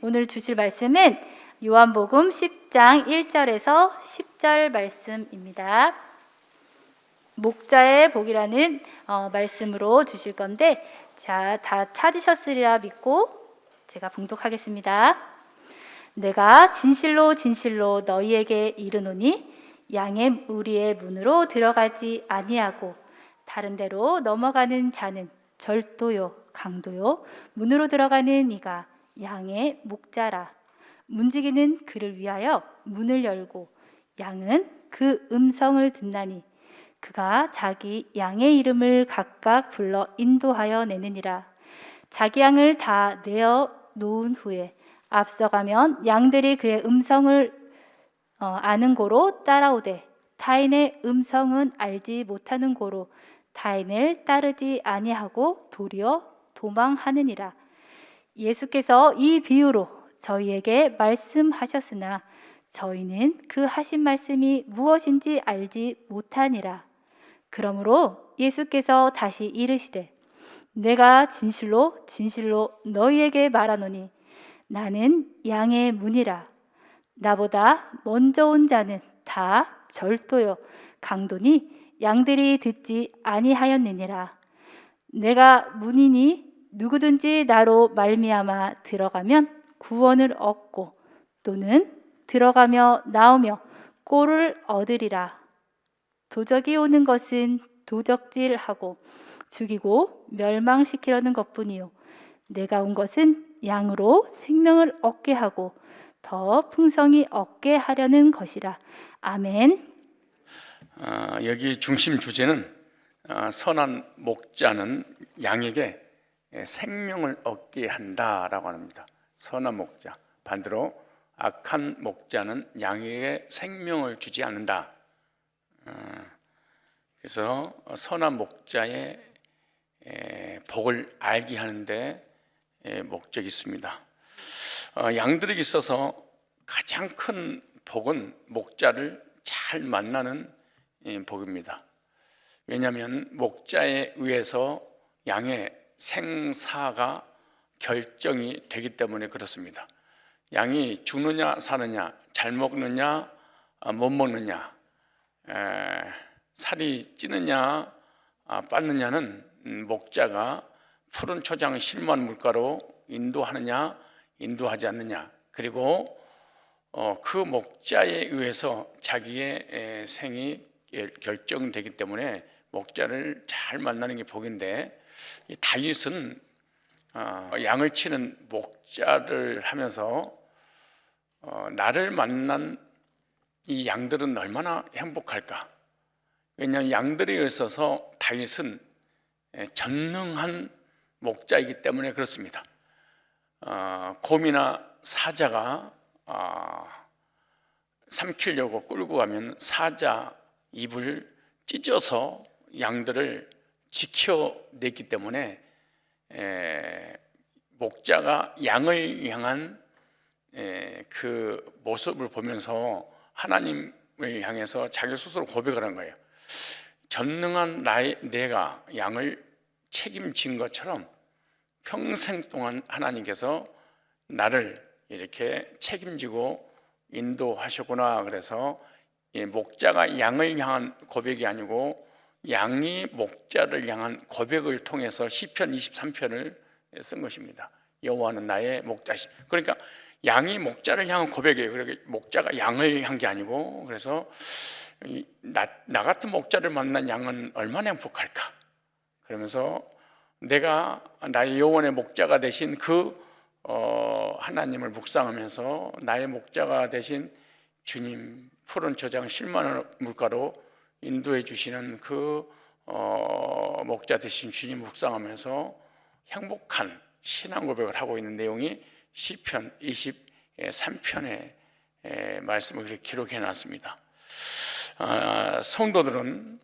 오늘 주실 말씀은 요한복음 10장 1절에서 10절 말씀입니다. 목자의 복이라는 말씀으로 주실 건데, 자, 다 찾으셨으리라 믿고 제가 봉독하겠습니다. 내가 진실로 진실로 너희에게 이르노니 양의 무리의 문으로 들어가지 아니하고 다른 데로 넘어가는 자는 절도요 강도요 문으로 들어가는 이가 양의 목자라. 문지기는 그를 위하여 문을 열고 양은 그 음성을 듣나니 그가 자기 양의 이름을 각각 불러 인도하여 내느니라. 자기 양을 다 내어 놓은 후에 앞서가면 양들이 그의 음성을 아는 고로 따라오되 타인의 음성은 알지 못하는 고로 타인을 따르지 아니하고 도리어 도망하느니라. 예수께서 이 비유로 저희에게 말씀하셨으나 저희는 그 하신 말씀이 무엇인지 알지 못하니라. 그러므로 예수께서 다시 이르시되 내가 진실로 진실로 너희에게 말하노니 나는 양의 문이라. 나보다 먼저 온 자는 다 절도요 강도니 양들이 듣지 아니하였느니라. 내가 문이니 누구든지 나로 말미암아 들어가면 구원을 얻고 또는 들어가며 나오며 꼴을 얻으리라. 도적이 오는 것은 도적질하고 죽이고 멸망시키려는 것뿐이요 내가 온 것은 양으로 생명을 얻게 하고 더 풍성히 얻게 하려는 것이라. 아멘. 여기 중심 주제는 선한 목자는 양에게 생명을 얻게 한다라고 합니다. 선한 목자, 반대로 악한 목자는 양에게 생명을 주지 않는다. 그래서 선한 목자의 복을 알게 하는데 목적이 있습니다. 양들에게 있어서 가장 큰 복은 목자를 잘 만나는 복입니다. 왜냐하면 목자에 의해서 양의 생사가 결정이 되기 때문에 그렇습니다. 양이 죽느냐 사느냐, 잘 먹느냐 못 먹느냐, 살이 찌느냐 빠느냐는 목자가 푸른 초장 실만 물가로 인도하느냐 인도하지 않느냐, 그리고 그 목자에 의해서 자기의 생이 결정되기 때문에 목자를 잘 만나는 게 복인데, 이 다윗은 양을 치는 목자를 하면서 나를 만난 이 양들은 얼마나 행복할까. 왜냐하면 양들에 있어서 다윗은 전능한 목자이기 때문에 그렇습니다. 곰이나 사자가 삼키려고 끌고 가면 사자 입을 찢어서 양들을 지켜냈기 때문에 목자가 양을 향한 그 모습을 보면서 하나님을 향해서 자기 스스로 고백을 한 거예요. 전능한 내가 양을 책임진 것처럼 평생 동안 하나님께서 나를 이렇게 책임지고 인도하셨구나. 그래서 목자가 양을 향한 고백이 아니고 양이 목자를 향한 고백을 통해서 시편 23편을 쓴 것입니다. 여호와는 나의 목자시. 그러니까 양이 목자를 향한 고백이에요. 그러니까 목자가 양을 향한 게 아니고, 그래서 나 같은 목자를 만난 양은 얼마나 행복할까. 그러면서 내가 나의 영혼의 목자가 되신 그 하나님을 묵상하면서 나의 목자가 되신 주님, 푸른 초장 실만한 물가로 인도해 주시는 그 목자 되신 주님 묵상하면서 행복한 신앙 고백을 하고 있는 내용이 시편 23편의 말씀을 그렇게 기록해 놨습니다. 성도들은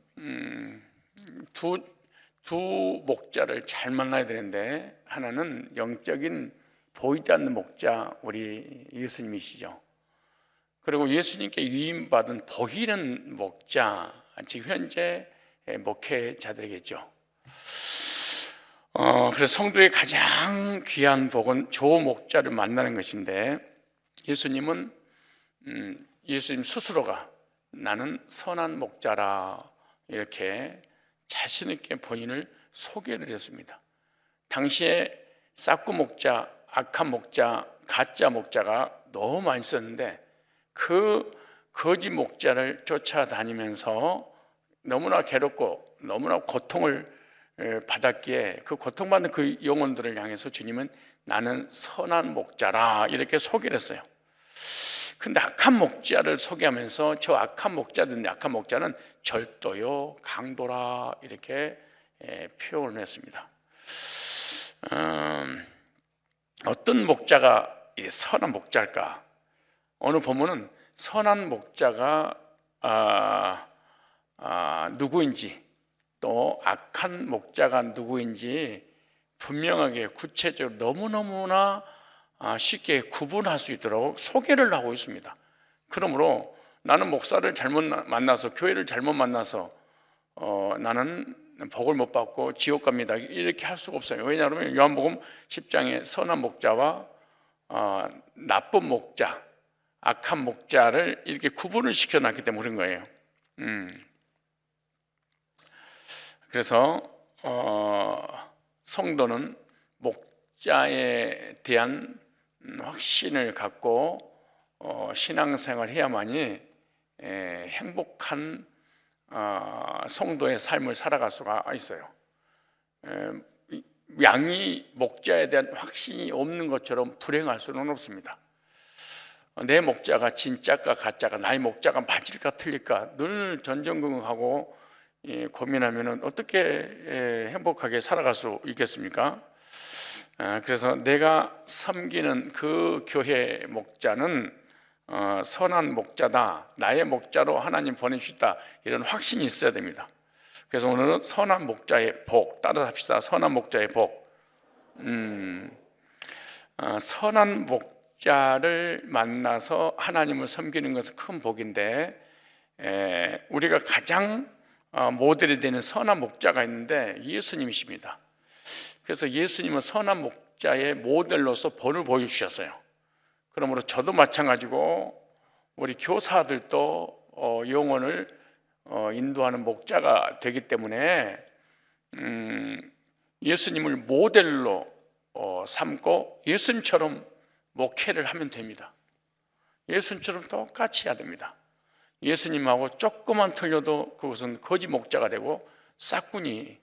두 목자를 잘 만나야 되는데, 하나는 영적인 보이지 않는 목자, 우리 예수님이시죠. 그리고 예수님께 위임받은 보이는 목자, 지금 현재 목회자들이겠죠. 그래서 성도의 가장 귀한 복은 조 목자를 만나는 것인데, 예수님은 예수님 스스로가 나는 선한 목자라 이렇게 자신 있게 본인을 소개를 했습니다. 당시에 싹구 목자, 악한 목자, 가짜 목자가 너무 많이 있었는데 그 거짓 목자를 쫓아다니면서 너무나 괴롭고 너무나 고통을 받았기에 그 고통받는 그 영혼들을 향해서 주님은 나는 선한 목자라 이렇게 소개를 했어요. 근데 악한 목자를 소개하면서 저 악한 목자는 절도요, 강도라 이렇게 표현을 했습니다. 어떤 목자가 선한 목자일까? 어느 본문은 선한 목자가 누구인지 또 악한 목자가 누구인지 분명하게 구체적으로 너무너무나 쉽게 구분할 수 있도록 소개를 하고 있습니다. 그러므로 나는 목사를 잘못 만나서, 교회를 잘못 만나서 나는 복을 못 받고 지옥 갑니다 이렇게 할 수가 없어요. 왜냐하면 요한복음 10장에 선한 목자와 나쁜 목자, 악한 목자를 이렇게 구분을 시켜놨기 때문에 그런 거예요. 그래서 성도는 목자에 대한 확신을 갖고 신앙생활을 해야만이 행복한 성도의 삶을 살아갈 수가 있어요. 양이 목자에 대한 확신이 없는 것처럼 불행할 수는 없습니다. 내 목자가 진짜가 가짜가, 나의 목자가 맞을까 틀릴까 늘 전전긍긍하고 고민하면 어떻게 행복하게 살아갈 수 있겠습니까? 그래서 내가 섬기는 그 교회 목자는 선한 목자다, 나의 목자로 하나님 보내주셨다, 이런 확신이 있어야 됩니다. 그래서 오늘은 선한 목자의 복 따라합시다. 선한 목자의 복. 선한 목자를 만나서 하나님을 섬기는 것은 큰 복인데, 우리가 가장 모델이 되는 선한 목자가 있는데 예수님이십니다. 그래서 예수님은 선한 목자의 모델로서 본을 보여주셨어요. 그러므로 저도 마찬가지고 우리 교사들도 영혼을 인도하는 목자가 되기 때문에 예수님을 모델로 삼고 예수님처럼 목회를 하면 됩니다. 예수님처럼 똑같이 해야 됩니다. 예수님하고 조금만 틀려도 그것은 거짓 목자가 되고 싹군이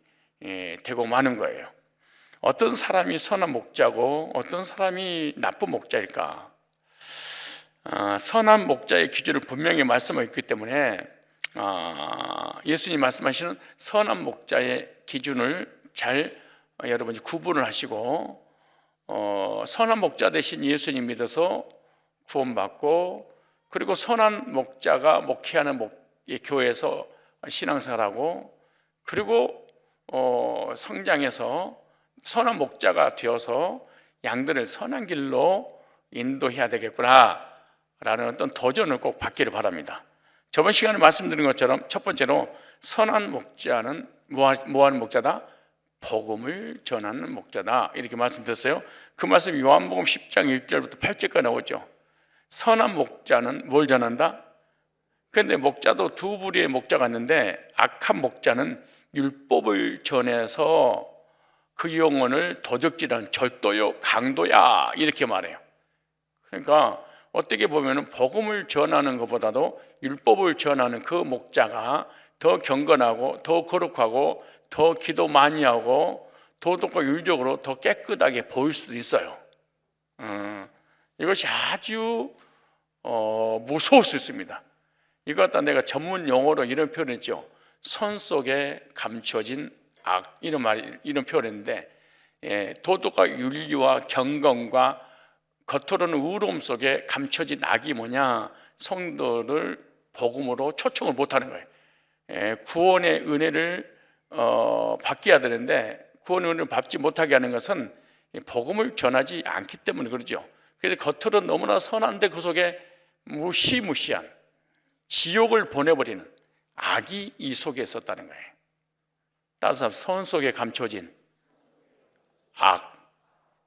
되고 마는 거예요. 어떤 사람이 선한 목자고 어떤 사람이 나쁜 목자일까? 선한 목자의 기준을 분명히 말씀하고 있기 때문에 예수님 말씀하시는 선한 목자의 기준을 잘 여러분이 구분을 하시고 선한 목자 대신 예수님 믿어서 구원받고, 그리고 선한 목자가 목회하는 교회에서 신앙생활하고, 그리고 성장해서 선한 목자가 되어서 양들을 선한 길로 인도해야 되겠구나 라는 어떤 도전을 꼭 받기를 바랍니다. 저번 시간에 말씀드린 것처럼 첫 번째로 선한 목자는 뭐하는 목자다? 복음을 전하는 목자다 이렇게 말씀드렸어요. 그 말씀이 요한복음 10장 1절부터 8절까지 나오죠. 선한 목자는 뭘 전한다? 그런데 목자도 두 부류의 목자가 있는데, 악한 목자는 율법을 전해서 그 영혼을 도적질하는 절도요, 강도야 이렇게 말해요. 그러니까 어떻게 보면 복음을 전하는 것보다도 율법을 전하는 그 목자가 더 경건하고 더 거룩하고 더 기도 많이 하고 도덕과 윤리적으로 더 깨끗하게 보일 수도 있어요. 이것이 아주 무서울 수 있습니다. 이거 갖다 내가 전문 용어로 이런 표현했죠. 손 속에 감춰진 악, 이런 표현했는데, 도덕과 윤리와 경건과 겉으로는 의로움 속에 감춰진 악이 뭐냐? 성도를 복음으로 초청을 못하는 거예요. 구원의 은혜를 받게 되는데 구원의 은혜를 받지 못하게 하는 것은 복음을 전하지 않기 때문에 그러죠. 그래서 겉으로는 너무나 선한데 그 속에 무시무시한 지옥을 보내버리는 악이 이 속에 있었다는 거예요. 따라서 손 속에 감춰진 악,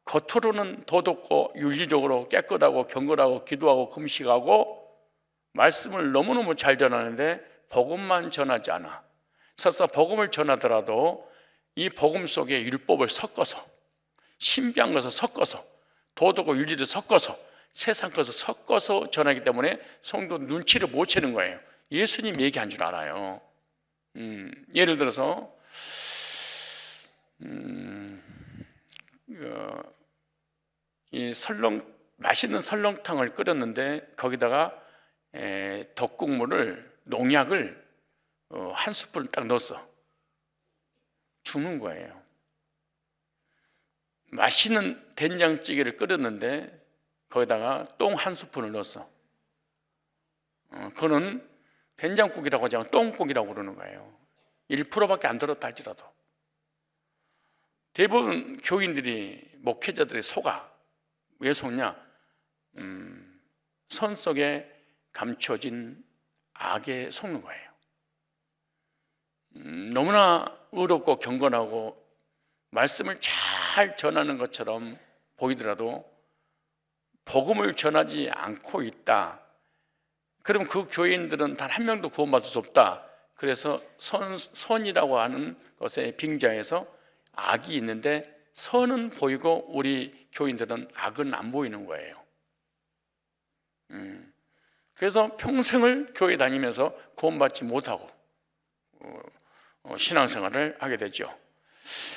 겉으로는 도덕고 윤리적으로 깨끗하고 경건하고 기도하고 금식하고 말씀을 너무너무 잘 전하는데 복음만 전하지 않아. 설사 복음을 전하더라도 이 복음 속에 율법을 섞어서, 신비한 것을 섞어서, 도덕과 윤리를 섞어서, 세상 것을 섞어서 전하기 때문에 성도 눈치를 못 채는 거예요. 예수님 얘기한 줄 알아요. 예를 들어서 이 맛있는 설렁탕을 끓였는데 거기다가 덕국물을, 농약을 한 스푼 딱 넣었어. 죽는 거예요. 맛있는 된장찌개를 끓였는데 거기다가 똥 한 스푼을 넣었어. 그거는 된장국이라고 하지 않고 똥국이라고 그러는 거예요. 1%밖에 안 들었다 할지라도. 대부분 교인들이, 목회자들이 속아. 왜 속냐? 선 속에 감춰진 악에 속는 거예요. 너무나 의롭고 경건하고 말씀을 잘 전하는 것처럼 보이더라도 복음을 전하지 않고 있다. 그럼 그 교인들은 단 한 명도 구원받을 수 없다. 그래서 선이라고 하는 것에 빙자해서 악이 있는데 선은 보이고 우리 교인들은 악은 안 보이는 거예요. 그래서 평생을 교회 다니면서 구원받지 못하고 신앙생활을 하게 되죠.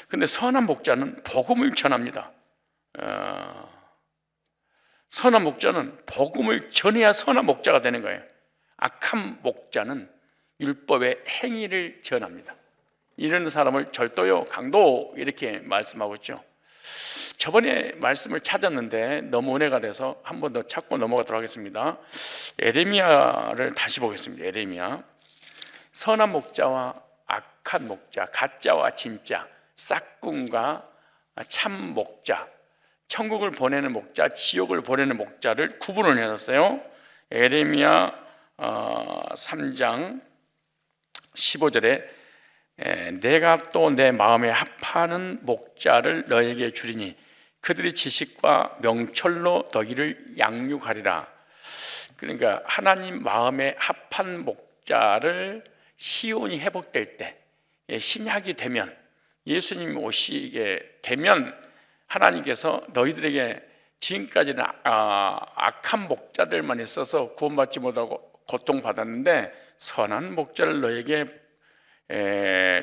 근데 선한 목자는 복음을 전합니다. 선한 목자는 복음을 전해야 선한 목자가 되는 거예요. 악한 목자는 율법의 행위를 전합니다. 이런 사람을 절도요, 강도 이렇게 말씀하고 있죠. 저번에 말씀을 찾았는데 너무 은혜가 돼서 한 번 더 찾고 넘어가도록 하겠습니다. 에레미야를 다시 보겠습니다. 에레미야. 선한 목자와 악한 목자, 가짜와 진짜, 싹군과 참 목자, 천국을 보내는 목자, 지옥을 보내는 목자를 구분을 해놨어요. 에레미야 3장 15절에 내가 또 내 마음에 합하는 목자를 너에게 주리니 그들이 지식과 명철로 너희를 양육하리라. 그러니까 하나님 마음에 합한 목자를 시온이 회복될 때, 신약이 되면, 예수님이 오시게 되면 하나님께서 너희들에게 지금까지는 악한 목자들만 있어서 구원받지 못하고 고통받았는데 선한 목자를 너에게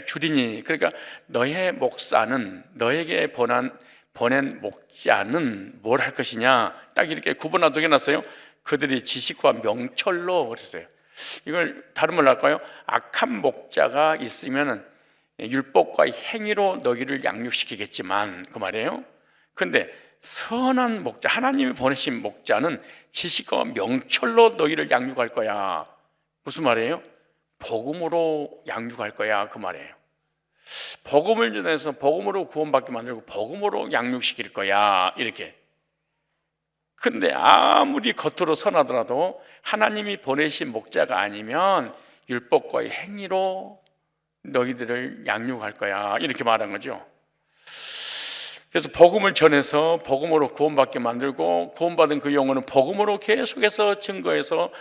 주리니, 그러니까 너의 목사는, 너에게 보낸 목자는 뭘 할 것이냐, 딱 이렇게 구분하도록 해놨어요. 그들이 지식과 명철로 그랬어요. 이걸 다른 말로 할까요? 악한 목자가 있으면 율법과 행위로 너희를 양육시키겠지만, 그 말이에요. 그런데 선한 목자, 하나님이 보내신 목자는 지식과 명철로 너희를 양육할 거야. 무슨 말이에요? 복음으로 양육할 거야, 그 말이에요. 복음을 전해서 복음으로 구원받게 만들고 복음으로 양육시킬 거야, 이렇게. 근데 아무리 겉으로 선하더라도 하나님이 보내신 목자가 아니면 율법과의 행위로 너희들을 양육할 거야, 이렇게 말한 거죠. 그래서 복음을 전해서 복음으로 구원받게 만들고 구원받은 그 영혼은 복음으로 계속해서 증거해서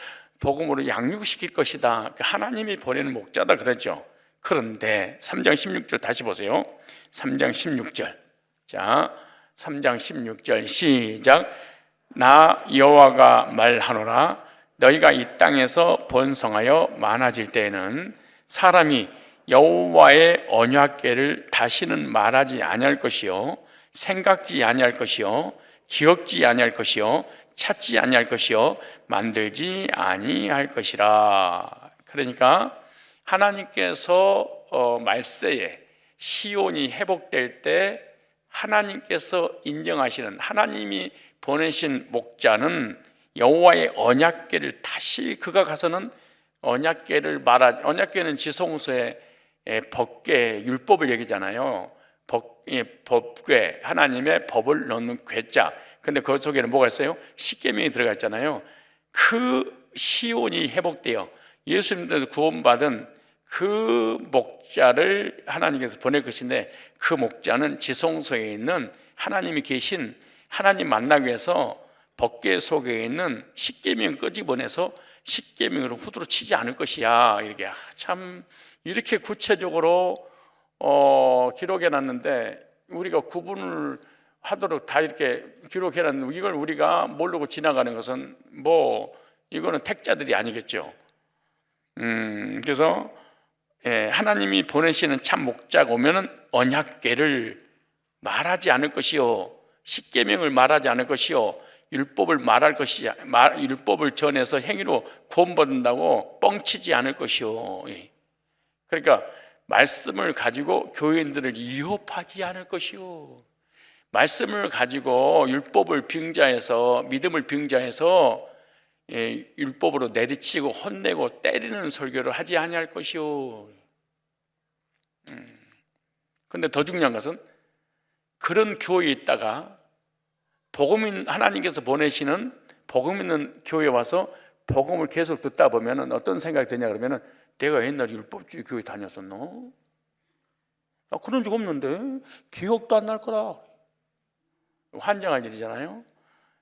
복음으로 양육시킬 것이다. 하나님이 보내는 목자다 그랬죠. 그런데 3장 16절 다시 보세요. 3장 16절. 자, 3장 16절 시작. 나 여호와가 말하노라. 너희가 이 땅에서 번성하여 많아질 때에는 사람이 여호와의 언약궤를 다시는 말하지 아니할 것이요, 생각지 아니할 것이요, 기억지 아니할 것이요, 찾지 아니할 것이요, 만들지 아니할 것이라. 그러니까 하나님께서 말세에 시온이 회복될 때 하나님께서 인정하시는, 하나님이 보내신 목자는 여호와의 언약궤를 다시 그가 가서는 언약궤를 언약궤는 지성소의 법궤, 율법을 얘기잖아요. 법궤, 하나님의 법을 넣는 궤자. 근데 그 속에는 뭐가 있어요? 십계명이 들어가 있잖아요. 그 시온이 회복되어 예수님께서 구원받은 그 목자를 하나님께서 보낼 것인데, 그 목자는 지성소에 있는 하나님이 계신, 하나님 만나기 위해서 법궤 속에 있는 십계명 끄집어내서 십계명으로 후드로 치지 않을 것이야. 이렇게 참 이렇게 구체적으로 기록해 놨는데, 우리가 구분을 하도록 다 이렇게 기록해 놨는데, 이걸 우리가 모르고 지나가는 것은 이거는 택자들이 아니겠죠. 그래서 하나님이 보내시는 참 목자가 오면은 언약궤를 말하지 않을 것이요, 십계명을 말하지 않을 것이요, 율법을 말할 것이야. 율법을 전해서 행위로 구원받는다고 뻥치지 않을 것이요. 그러니까 말씀을 가지고 교인들을 위협하지 않을 것이요, 말씀을 가지고 율법을 빙자해서, 믿음을 빙자해서 율법으로 내리치고 혼내고 때리는 설교를 하지 아니할 것이요. 근데 더 중요한 것은, 그런 교회에 있다가 하나님께서 보내시는 복음 있는 교회에 와서 복음을 계속 듣다 보면 어떤 생각이 드냐 그러면, 내가 옛날에 율법주의 교회 다녔었노? 나 그런 적 없는데, 기억도 안 날 거라. 환장할 일이잖아요.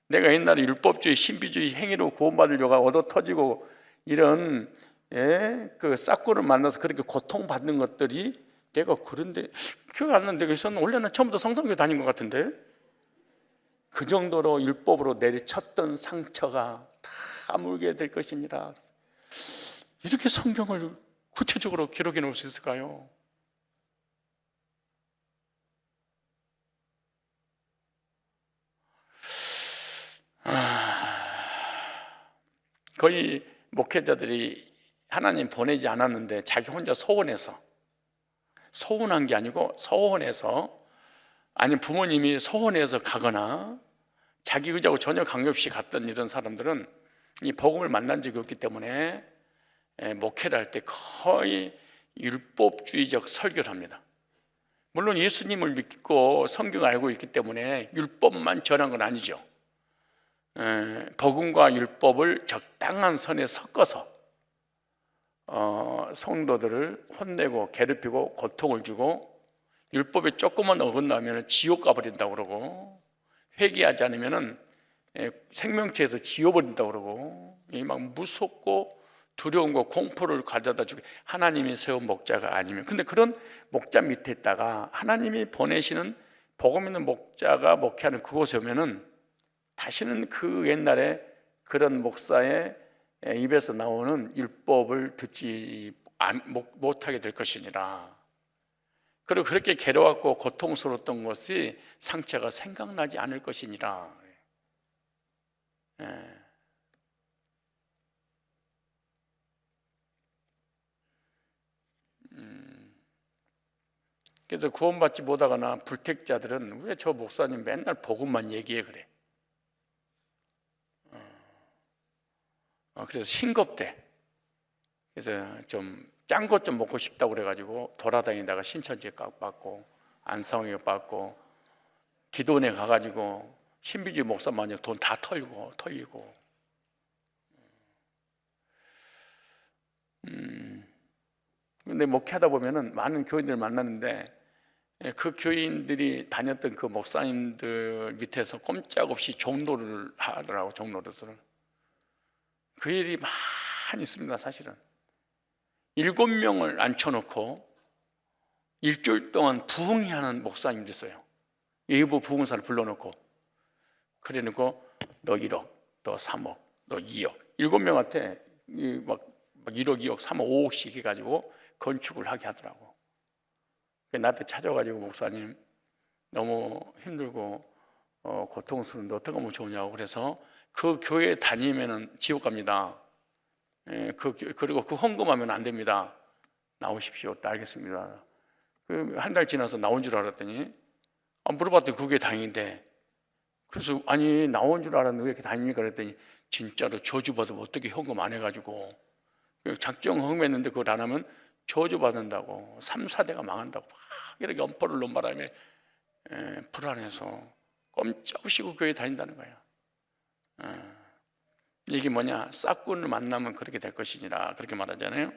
내가 옛날에 율법주의, 신비주의 행위로 구원받으려고 얻어 터지고 이런 그 싹구를 만나서 그렇게 고통받는 것들이, 내가 그런데 기억이 안 나는데, 그래서 원래는 처음부터 성성교회 다닌 것 같은데, 그 정도로 율법으로 내리쳤던 상처가 다 물게 될 것이니라. 이렇게 성경을 구체적으로 기록해 놓을 수 있을까요? 거의 목회자들이 하나님 보내지 않았는데 자기 혼자 소원해서, 소원한 게 아니고 소원해서, 아니면 부모님이 소원해서 가거나 자기 의지하고 전혀 관계없이 갔던 이런 사람들은 이 복음을 만난 적이 없기 때문에 목회를 할 때 거의 율법주의적 설교를 합니다. 물론 예수님을 믿고 성경을 알고 있기 때문에 율법만 전한 건 아니죠. 복음과 율법을 적당한 선에 섞어서 성도들을 혼내고 괴롭히고 고통을 주고, 율법에 조금만 어긋나면 지옥 가버린다고 그러고, 회개하지 않으면 생명체에서 지워버린다고 그러고, 막 무섭고 두려운 거, 공포를 가져다 주게, 하나님이 세운 목자가 아니면. 근데 그런 목자 밑에 있다가 하나님이 보내시는 복음 있는 목자가 목회하는 그곳에 오면은 다시는 그 옛날에 그런 목사의 입에서 나오는 율법을 듣지 못하게 될 것이니라. 그리고 그렇게 괴로웠고 고통스러웠던 것이 상처가 생각나지 않을 것이니라. 그래서 구원받지 못하거나 불택자들은, 왜 저 목사님 맨날 복음만 얘기해 그래? 그래서 싱겁대. 그래서 좀 짠 것 좀 먹고 싶다고 그래가지고 돌아다니다가 신천지 받고 안상회 받고 기도원에 가가지고 신비주의 목사 마냥 돈 다 털리고. 근데 목회하다 보면은 많은 교인들 만났는데, 그 교인들이 다녔던 그 목사님들 밑에서 꼼짝없이 종로를 하더라고. 종로를. 그 일이 많이 있습니다. 사실은 7명을 앉혀놓고 일주일 동안 부흥회하는 목사님도 있어요. 예부 부흥사를 불러놓고, 그래놓고 너 1억, 너 3억, 너 2억, 7명한테 막 1억, 2억, 3억, 5억씩 해가지고 건축을 하게 하더라고. 나한테 찾아가지고, 목사님 너무 힘들고 고통스러운데 어떻게 하면 좋으냐고. 그래서 그 교회 다니면은 지옥 갑니다. 그리고 그 헌금하면 안 됩니다. 나오십시오. 알겠습니다. 한 달 지나서 나온 줄 알았더니, 물어봤더니 그게 다행인데, 그래서 아니 나온 줄 알았는데 왜 이렇게 다닙니까? 그랬더니 진짜로 저주받으면 어떻게 헌금 안 해가지고 작정 헌금했는데 그걸 안 하면 저주받는다고, 3, 4대가 망한다고 막 이렇게 엄포를 놓은 바람에 불안해서 꼼짝없이 그 교회 다닌다는 거야. 이게 뭐냐? 싹군을 만나면 그렇게 될 것이니라, 그렇게 말하잖아요.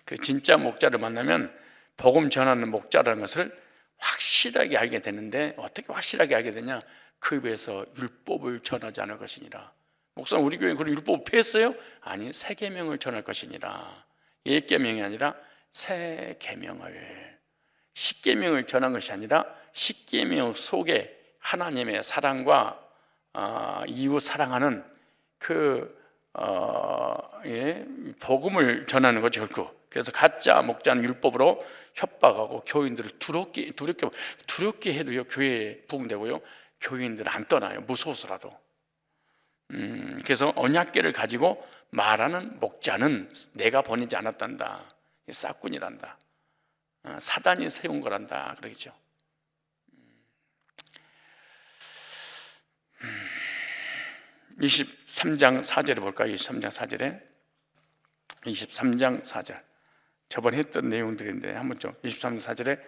그 진짜 목자를 만나면 복음 전하는 목자라는 것을 확실하게 알게 되는데, 어떻게 확실하게 알게 되냐? 그 입에서 율법을 전하지 않을 것이니라. 목사님, 우리 교회 그런 율법을 폐했어요? 아니, 새 계명을 전할 것이니라. 옛 계명이 아니라 새 계명을, 십계명을 전한 것이 아니라 십계명 속에 하나님의 사랑과 이웃 사랑하는 복음을 전하는 거죠, 결국. 그래서 가짜 목자는 율법으로 협박하고 교인들을 두렵게 해도요, 교회에 부흥되고요, 교인들은 안 떠나요, 무서워서라도. 그래서 언약궤를 가지고 말하는 목자는 내가 보내지 않았단다, 싹군이란다, 사단이 세운 거란다, 그러겠죠. 23장 4절에 볼까요? 23장 4절. 저번에 했던 내용들인데 한번 좀 23장 4절에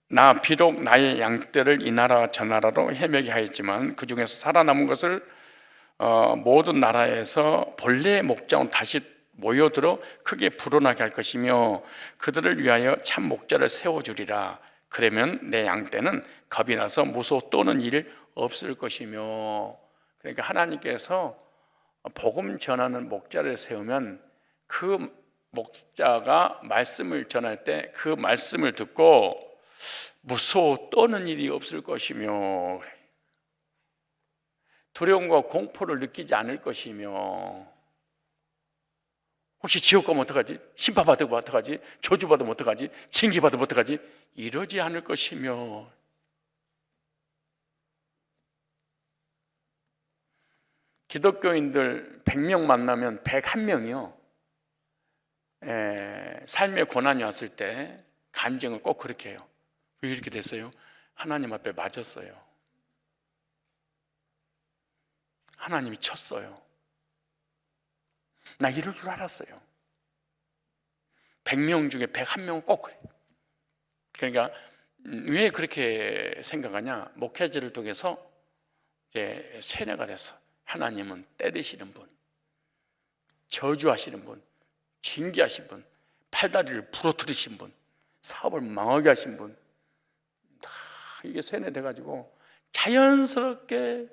나 비록 나의 양떼를 이 나라 저 나라로 헤매게 하였지만 그 중에서 살아남은 것을 모든 나라에서 본래의 목자원 다시 모여들어 크게 불어나게 할 것이며 그들을 위하여 참 목자를 세워주리라. 그러면 내 양떼는 겁이 나서 무서워 떠는 일 없을 것이며. 그러니까 하나님께서 복음 전하는 목자를 세우면 그 목자가 말씀을 전할 때 그 말씀을 듣고 무서워 떠는 일이 없을 것이며, 두려움과 공포를 느끼지 않을 것이며, 혹시 지옥 가면 어떡하지? 심판받으면 어떡하지? 저주받으면 어떡하지? 징계받으면 어떡하지? 이러지 않을 것이며. 기독교인들 100명 만나면 101명이요 삶의 고난이 왔을 때 간증을 꼭 그렇게 해요. 왜 이렇게 됐어요? 하나님 앞에 맞았어요. 하나님이 쳤어요. 나 이럴 줄 알았어요. 100명 중에 101명은 꼭 그래요. 그러니까 왜 그렇게 생각하냐? 목회자를 통해서 이제 세뇌가 됐어. 하나님은 때리시는 분, 저주하시는 분, 징계하신 분, 팔다리를 부러뜨리신 분, 사업을 망하게 하신 분, 다 이게 세뇌돼가지고 자연스럽게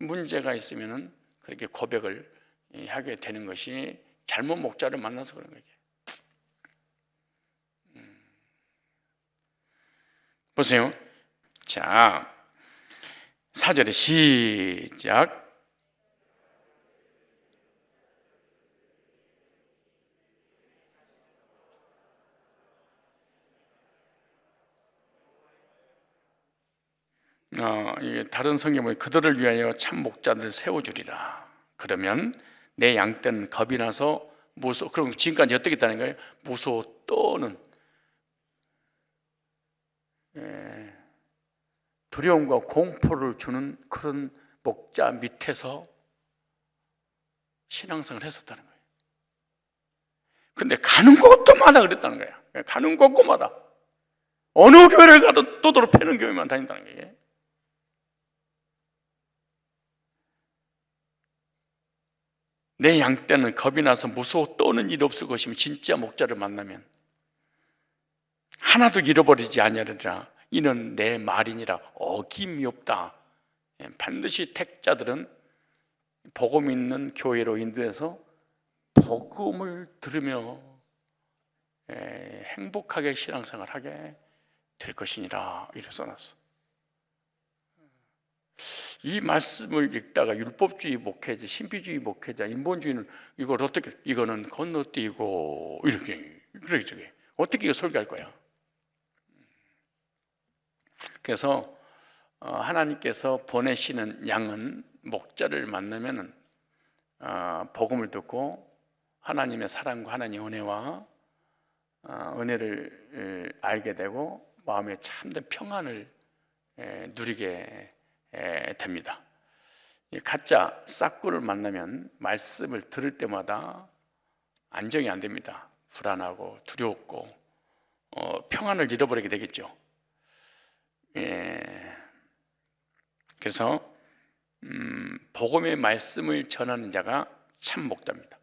문제가 있으면은 그렇게 고백을 하게 되는 것이 잘못 목자를 만나서 그런 거예요. 보세요. 자, 4절에 시작. 이게 다른 성경에 보면 그들을 위하여 참 목자들을 세워주리라. 그러면 내 양떼는 겁이 나서 무서워. 그럼 지금까지 어떻게 했다는 거예요? 무서워 떠는, 두려움과 공포를 주는 그런 목자 밑에서 신앙생활을 했었다는 거예요. 근데 가는 곳마다 그랬다는 거예요. 가는 곳마다 어느 교회를 가도 또도로 패는 교회만 다닌다는 거예요. 내 양떼는 겁이 나서 무서워 떠는 일이 없을 것이며 진짜 목자를 만나면 하나도 잃어버리지 아니하리라. 이는 내 말이니라. 어김이 없다. 반드시 택자들은 복음 있는 교회로 인도해서 복음을 들으며 행복하게 신앙생활 하게 될 것이니라. 이렇게 써놨어. 이 말씀을 읽다가 율법주의 목회자, 신비주의 목회자, 인본주의는 이걸 어떻게, 이거는 건너뛰고 이렇게 어떻게 이거 설교할 거야? 그래서 하나님께서 보내시는 양은 목자를 만나면은 복음을 듣고 하나님의 사랑과 하나님의 은혜를 알게 되고 마음에 참된 평안을 누리게 됩니다. 가짜 싹구를 만나면 말씀을 들을 때마다 안정이 안 됩니다. 불안하고 두렵고 평안을 잃어버리게 되겠죠. 그래서 복음의 말씀을 전하는 자가 참 목자입니다.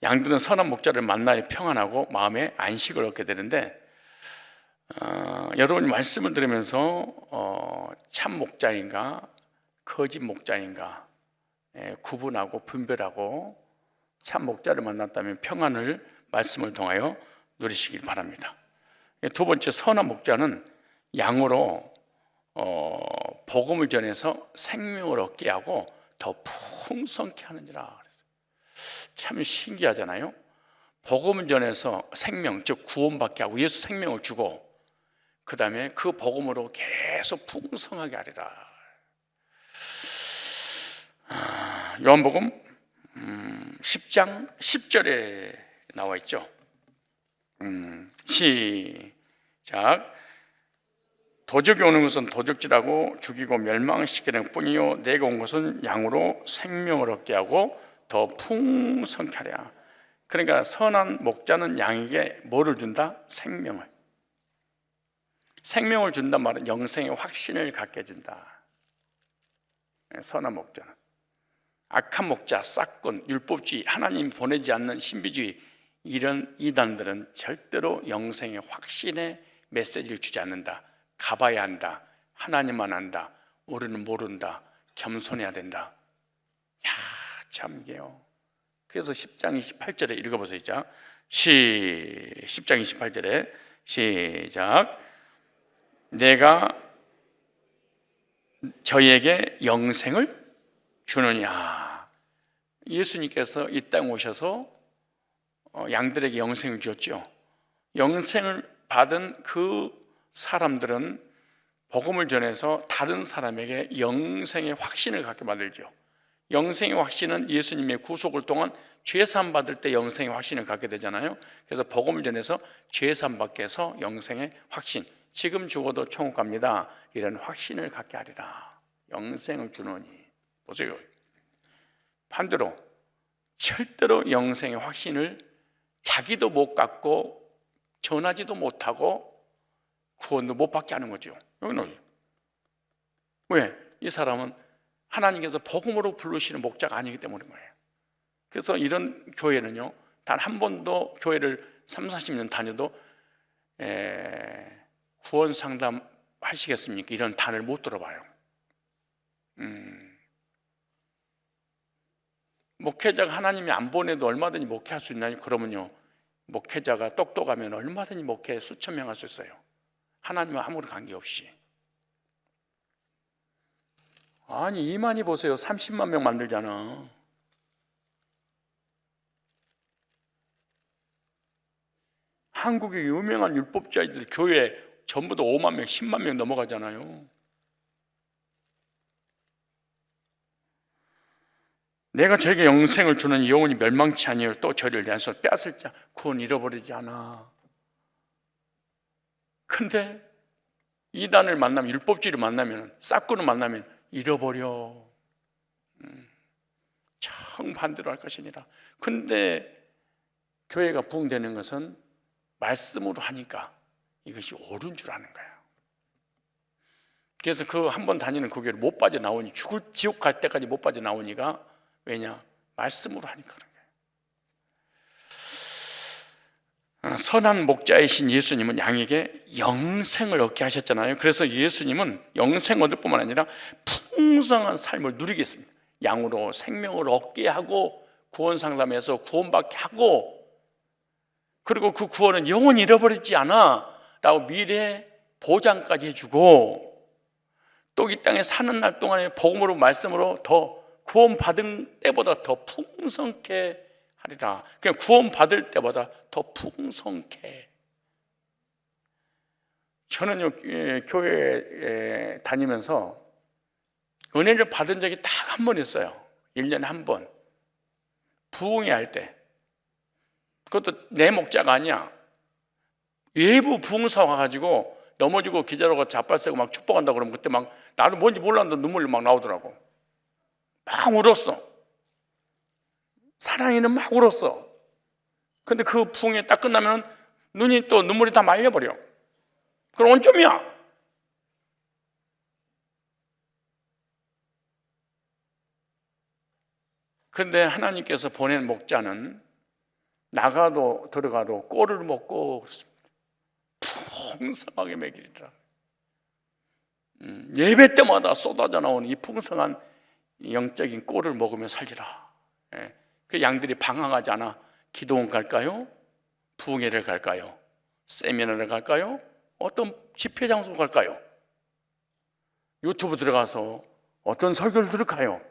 양들은 선한 목자를 만나야 평안하고 마음에 안식을 얻게 되는데, 여러분이 말씀을 들으면서 참 목자인가 거짓 목자인가 구분하고 분별하고 참 목자를 만났다면 평안을 말씀을 통하여 누리시길 바랍니다. 두 번째, 선한 목자는 양으로 복음을 전해서 생명을 얻게 하고 더 풍성케 하느니라. 참 신기하잖아요. 복음을 전해서 생명, 즉 구원받게 하고 예수 생명을 주고 그 다음에 그 복음으로 계속 풍성하게 하리라. 요한복음 10장 10절에 나와 있죠. 시작. 도적이 오는 것은 도적질하고 죽이고 멸망시키는 뿐이요 내가 온 것은 양으로 생명을 얻게 하고 더 풍성케 하랴. 그러니까 선한 목자는 양에게 뭐를 준다? 생명을 준단 말은 영생의 확신을 갖게 해준다. 선한 목자는. 악한 목자, 싹군, 율법주의, 하나님 보내지 않는 신비주의, 이런 이단들은 절대로 영생의 확신의 메시지를 주지 않는다. 가봐야 한다, 하나님만 안다, 우리는 모른다, 겸손해야 된다. 야, 참 이게요. 그래서 10장 28절에 읽어보세요. 10장 28절에 시작. 내가 저희에게 영생을 주느냐. 예수님께서 이 땅에 오셔서 양들에게 영생을 주었죠. 영생을 받은 그 사람들은 복음을 전해서 다른 사람에게 영생의 확신을 갖게 만들죠. 영생의 확신은 예수님의 구속을 통한 죄사함 받을 때 영생의 확신을 갖게 되잖아요. 그래서 복음을 전해서 죄사함 받게 해서 영생의 확신, 지금 죽어도 천국 갑니다, 이런 확신을 갖게 하리라. 영생을 주노니. 보세요. 반대로 절대로 영생의 확신을 자기도 못 갖고 전하지도 못하고 구원도 못 받게 하는 거죠. 여기는 왜? 이 사람은 하나님께서 복음으로 부르시는 목자가 아니기 때문인 거예요. 그래서 이런 교회는요, 단 한 번도 교회를 30-40년 다녀도 구원 상담 하시겠습니까? 이런 단어를 못 들어봐요. 목회자가 하나님이 안 보내도 얼마든지 목회할 수 있나요? 그러면요, 목회자가 똑똑하면 얼마든지 목회 수천 명 할 수 있어요. 하나님과 아무런 관계없이. 아니, 이만희 보세요. 30만 명 만들잖아. 한국의 유명한 율법자들 교회 전부 다 5만 명, 10만 명 넘어가잖아요. 내가 저에게 영생을 주는 영혼이 멸망치 아니하여 또 저를 위해서 빼앗을 자 그건 잃어버리지 않아. 근데 이단을 만나면, 율법주의를 만나면, 싹구를 만나면 잃어버려. 정반대로 할 것이니라. 근데 교회가 부흥되는 것은 말씀으로 하니까 이것이 옳은 줄 아는 거예요. 그래서 그 한 번 다니는 그 교회를 못 빠져나오니, 죽을 지옥 갈 때까지 못 빠져나오니까, 왜냐? 말씀으로 하니까 그런 거예요. 선한 목자이신 예수님은 양에게 영생을 얻게 하셨잖아요. 그래서 예수님은 영생 얻을 뿐만 아니라 풍성한 삶을 누리게 했습니다. 양으로 생명을 얻게 하고 구원 상담에서 구원받게 하고, 그리고 그 구원은 영원히 잃어버리지 않아 라고 미래 보장까지 해주고, 또 이 땅에 사는 날 동안에 복음으로 말씀으로 더 구원받은 때보다 더 풍성케 하리라. 그냥 구원받을 때보다 더 풍성케. 저는요, 교회에 다니면서 은혜를 받은 적이 딱 한 번 있어요. 1년에 한 번. 부흥회 할 때. 그것도 내 목자가 아니야. 외부 부흥사 와가지고 넘어지고 기절하고 자빠세고 막 축복한다고 그러면 그때 막 나도 뭔지 몰랐는데 눈물이 막 나오더라고. 막 울었어. 사랑이는 막 울었어. 근데 그 부흥회 딱 끝나면 눈이 또 눈물이 다 말려버려. 그럼 원점이야. 그런데 하나님께서 보낸 목자는 나가도 들어가도 꼴을 먹고 그렇습니다. 풍성하게 먹이리라. 예배 때마다 쏟아져 나오는 이 풍성한 영적인 꼴을 먹으며 살리라. 예. 그 양들이 방황하지 않아 기도원 갈까요? 부흥회를 갈까요? 세미나를 갈까요? 어떤 집회 장소 갈까요? 유튜브 들어가서 어떤 설교를 들을까요?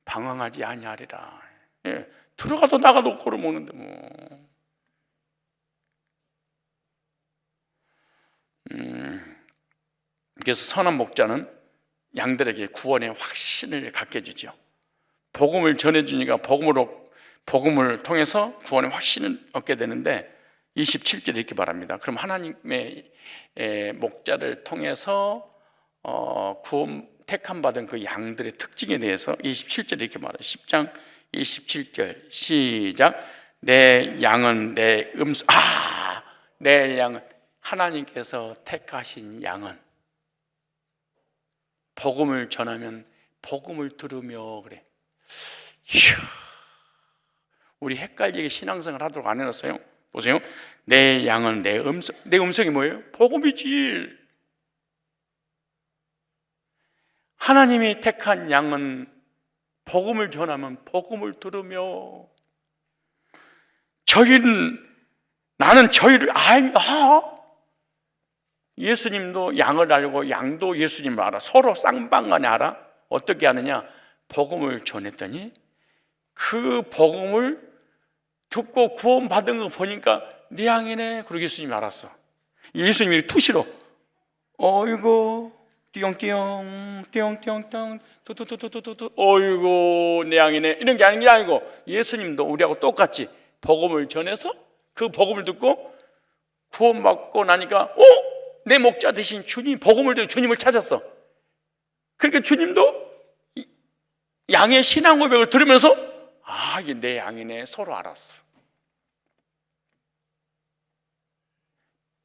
방황하지 아니하리라. 예. 들어가도 나가도 꼴을 먹는데 뭐. 그래서 선한 목자는 양들에게 구원의 확신을 갖게 해주죠. 복음을 전해주니까 복음을 통해서 구원의 확신을 얻게 되는데 27절에 이렇게 말합니다. 그럼 하나님의 목자를 통해서 구원 택함 받은 그 양들의 특징에 대해서 27절에 이렇게 말해요. 10장 27절 시작. 내 양은 내 음성. 내 양은 하나님께서 택하신 양은 복음을 전하면 복음을 들으며 그래. 이야, 우리 헷갈리게 신앙생활 하도록 안 해놨어요? 보세요. 내 양은 내 음성. 내 음성이 뭐예요? 복음이지. 하나님이 택한 양은 복음을 전하면 복음을 들으며 나는 저희를 예수님도 양을 알고 양도 예수님을 알아. 서로 쌍방간에 알아. 어떻게 아느냐? 복음을 전했더니 그 복음을 듣고 구원받은 거 보니까 네 양이네. 그러고 예수님이 알았어. 예수님이 투시로 어이구 띠용띠용 띠용띠용띠용 뚜뚜뚜뚜뚜뚜 어이구 내 양이네 이런 게 아니고 예수님도 우리하고 똑같이 복음을 전해서 그 복음을 듣고 구원받고 나니까 내 목자 되신 주님, 복음을 듣고 주님을 찾았어. 그러니까 주님도 양의 신앙 고백을 들으면서 이게 내 양이네 서로 알았어.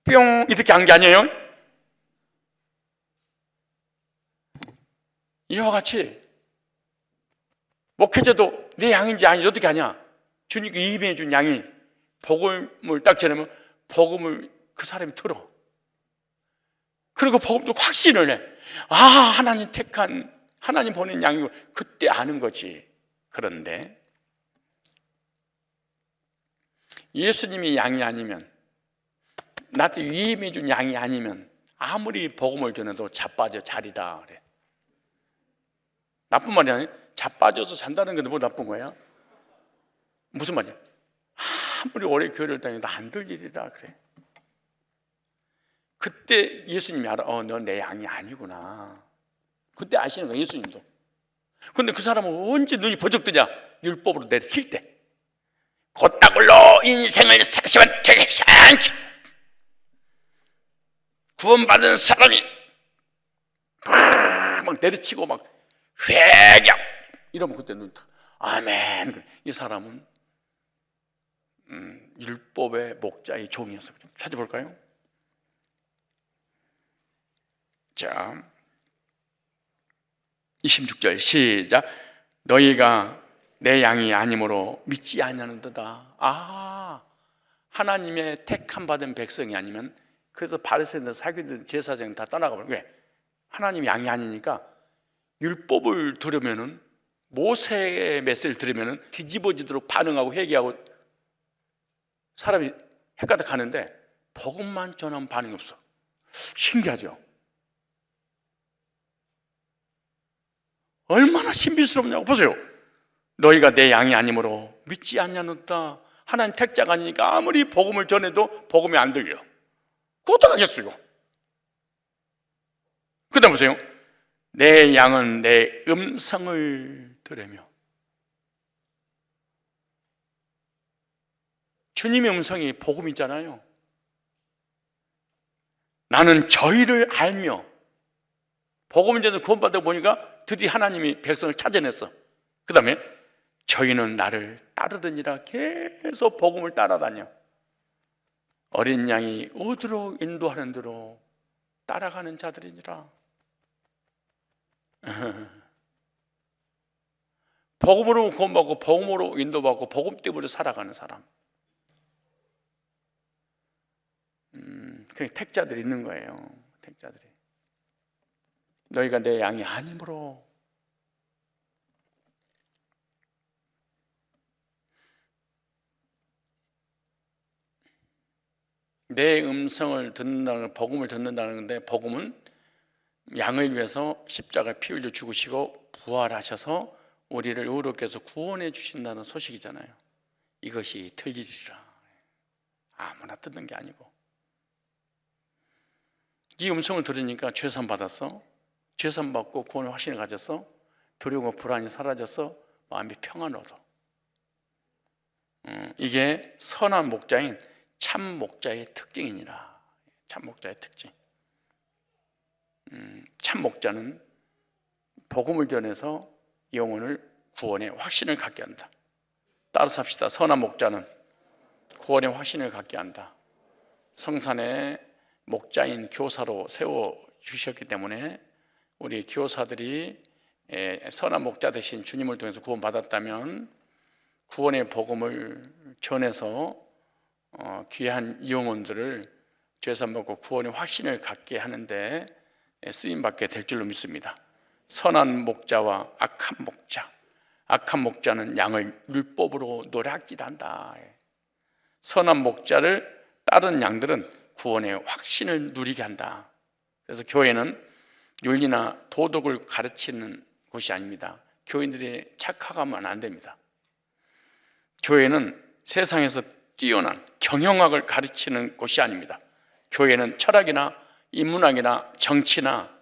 뿅 이렇게 한 게 아니에요. 이와 같이 목회자도 내 양인지 아닌지 어떻게 하냐? 주님께 임해 준 양이 복음을 딱 전하면 복음을 그 사람이 들어. 그리고 복음도 확신을 해. 하나님 택한, 하나님 보낸 양이고 그때 아는 거지. 그런데 예수님이 양이 아니면, 나한테 위임해 준 양이 아니면 아무리 복음을 전해도 자빠져 자리라 그래. 나쁜 말이 아니야. 자빠져서 잔다는 게 뭐 나쁜 거야? 무슨 말이야? 아무리 오래 교회를 다녀도 안 들리리라 그래. 그때 예수님이 알아. 너 내 양이 아니구나. 그때 아시는 거야, 예수님도. 근데 그 사람은 언제 눈이 버쩍 뜨냐? 율법으로 내려칠 때. 곧다굴로 인생을 사시면 되겠지. 구원받은 사람이 막 내려치고 막 회개 이러면 그때 눈 탁. 아멘. 이 사람은 율법의 목자의 종이었어. 찾아볼까요? 자, 26절 시작. 너희가 내 양이 아니므로 믿지 아니하는도다. 하나님의 택함 받은 백성이 아니면, 그래서 바리새인들, 사기들, 제사장 다 떠나가버려. 왜? 하나님 양이 아니니까. 율법을 들으면은, 모세의 메시지를 들으면은 뒤집어지도록 반응하고 회개하고 사람이 헷가득 하는데 복음만 전하면 반응이 없어. 신기하죠? 얼마나 신비스럽냐고. 보세요. 너희가 내 양이 아니므로 믿지 않냐는다. 하나님 택자가 아니니까 아무리 복음을 전해도 복음이 안 들려. 그거 어떡하겠어 이거. 그 다음 보세요. 내 양은 내 음성을 들으며. 주님의 음성이 복음이잖아요. 나는 저희를 알며. 복음을 전해서 구원받아 보니까 드디어 하나님이 백성을 찾아냈어. 그 다음에 저희는 나를 따르더니라. 계속 복음을 따라다녀. 어린 양이 어디로 인도하는 대로 따라가는 자들이니라. 복음으로 구원받고 복음으로 인도받고 복음 때문에 살아가는 사람. 그 택자들이 있는 거예요. 택자들이. 너희가 내 양이 아니므로. 내 음성을 듣는다는, 복음을 듣는다는 건데, 복음은 양을 위해서 십자가에 피 흘려 죽으시고 부활하셔서 우리를 의롭게 해서 구원해 주신다는 소식이잖아요. 이것이 들리리라. 아무나 듣는 게 아니고, 이 음성을 들으니까 죄산 받았어. 죄산 받고 구원의 확신을 가졌어. 두려움과 불안이 사라졌어. 마음이 평안 얻어. 이게 선한 목자인 참 목자의 특징이니라. 참 목자의 특징. 참 목자는 복음을 전해서 영혼을 구원의 확신을 갖게 한다. 따라서 합시다. 선한 목자는 구원의 확신을 갖게 한다. 성산에 목자인 교사로 세워주셨기 때문에 우리 교사들이 선한 목자 되신 주님을 통해서 구원받았다면 구원의 복음을 전해서 귀한 영혼들을 죄산받고 구원의 확신을 갖게 하는데 쓰임받게 될 줄로 믿습니다. 선한 목자와 악한 목자. 악한 목자는 양을 율법으로 노략질한다. 선한 목자를 따르는 양들은 구원의 확신을 누리게 한다. 그래서 교회는 윤리나 도덕을 가르치는 곳이 아닙니다. 교인들이 착각하면 안 됩니다. 교회는 세상에서 뛰어난 경영학을 가르치는 곳이 아닙니다. 교회는 철학이나 인문학이나 정치나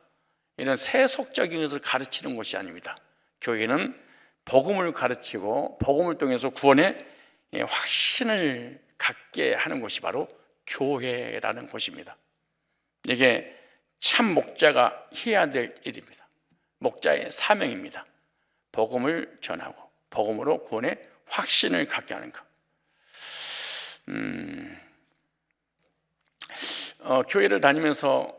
이런 세속적인 것을 가르치는 곳이 아닙니다. 교회는 복음을 가르치고 복음을 통해서 구원의 확신을 갖게 하는 곳이 바로 교회라는 곳입니다. 이게 참 목자가 해야 될 일입니다. 목자의 사명입니다. 복음을 전하고 복음으로 구원의 확신을 갖게 하는 것. 교회를 다니면서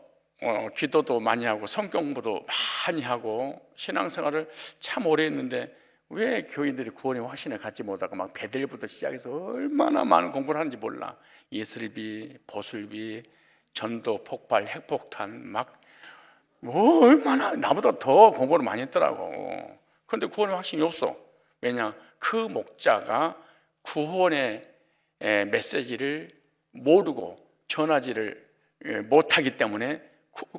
기도도 많이 하고 성경 공부도 많이 하고 신앙생활을 참 오래 했는데 왜 교인들이 구원의 확신을 갖지 못하고 막 베델부터 시작해서 얼마나 많은 공부를 하는지 몰라. 예술비, 보술비, 전도, 폭발, 핵폭탄 막 뭐 얼마나 나보다 더 공부를 많이 했더라고. 그런데 구원의 확신이 없어. 왜냐? 그 목자가 구원의 메시지를 모르고 전하지를 못하기 때문에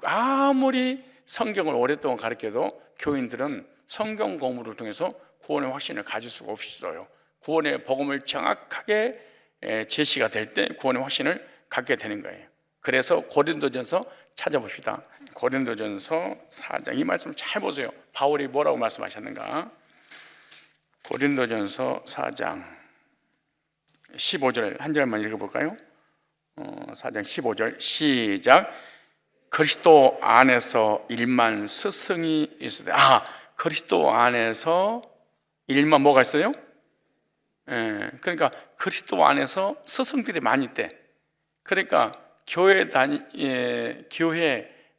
아무리 성경을 오랫동안 가르쳐도 교인들은 성경 공부를 통해서 구원의 확신을 가질 수가 없어요. 구원의 복음을 정확하게 제시가 될 때 구원의 확신을 갖게 되는 거예요. 그래서 고린도전서 찾아봅시다. 고린도전서 4장 이 말씀 잘 보세요. 바울이 뭐라고 말씀하셨는가? 고린도전서 4장 15절 한 절만 읽어볼까요? 4장 15절 시작. 그리스도 안에서 일만 스승이 있으되. 그리스도 안에서 일만 뭐가 있어요? 그러니까 그리스도 안에서 스승들이 많이 있대. 그러니까 교회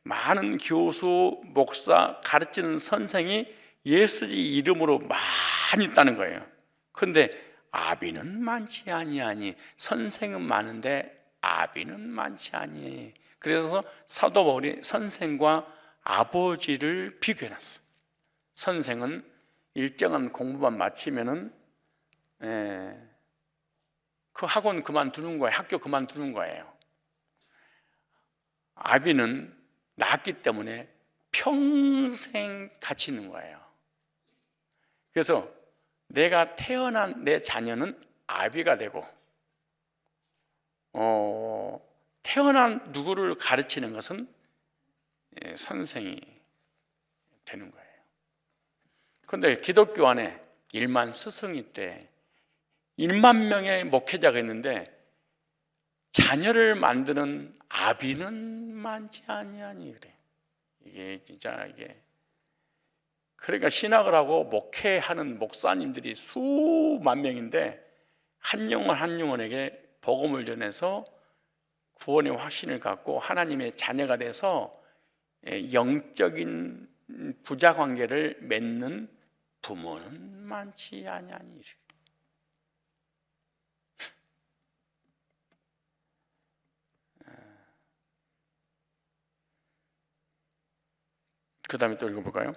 많은 교수, 목사, 가르치는 선생이 예수 이름으로 많이 있다는 거예요. 그런데 아비는 많지 아니하니. 선생은 많은데 아비는 많지 아니하니. 그래서 사도 바울이 선생과 아버지를 비교해놨어. 선생은 일정한 공부만 마치면은 그 학원 그만두는 거예요. 학교 그만두는 거예요. 아비는 낳았기 때문에 평생 같이 있는 거예요. 그래서 내가 태어난 내 자녀는 아비가 되고 태어난 누구를 가르치는 것은 선생이 되는 거예요. 그런데 기독교 안에 1만 스승이 있대. 1만 명의 목회자가 있는데 자녀를 만드는 아비는 많지 아니하니. 그래. 이게 진짜 이게. 그러니까 신학을 하고 목회하는 목사님들이 수만 명인데 한 영혼 한 영혼에게 복음을 전해서 구원의 확신을 갖고 하나님의 자녀가 돼서 영적인 부자 관계를 맺는 부모는 많지 아니하니. 그 다음에 또 읽어볼까요?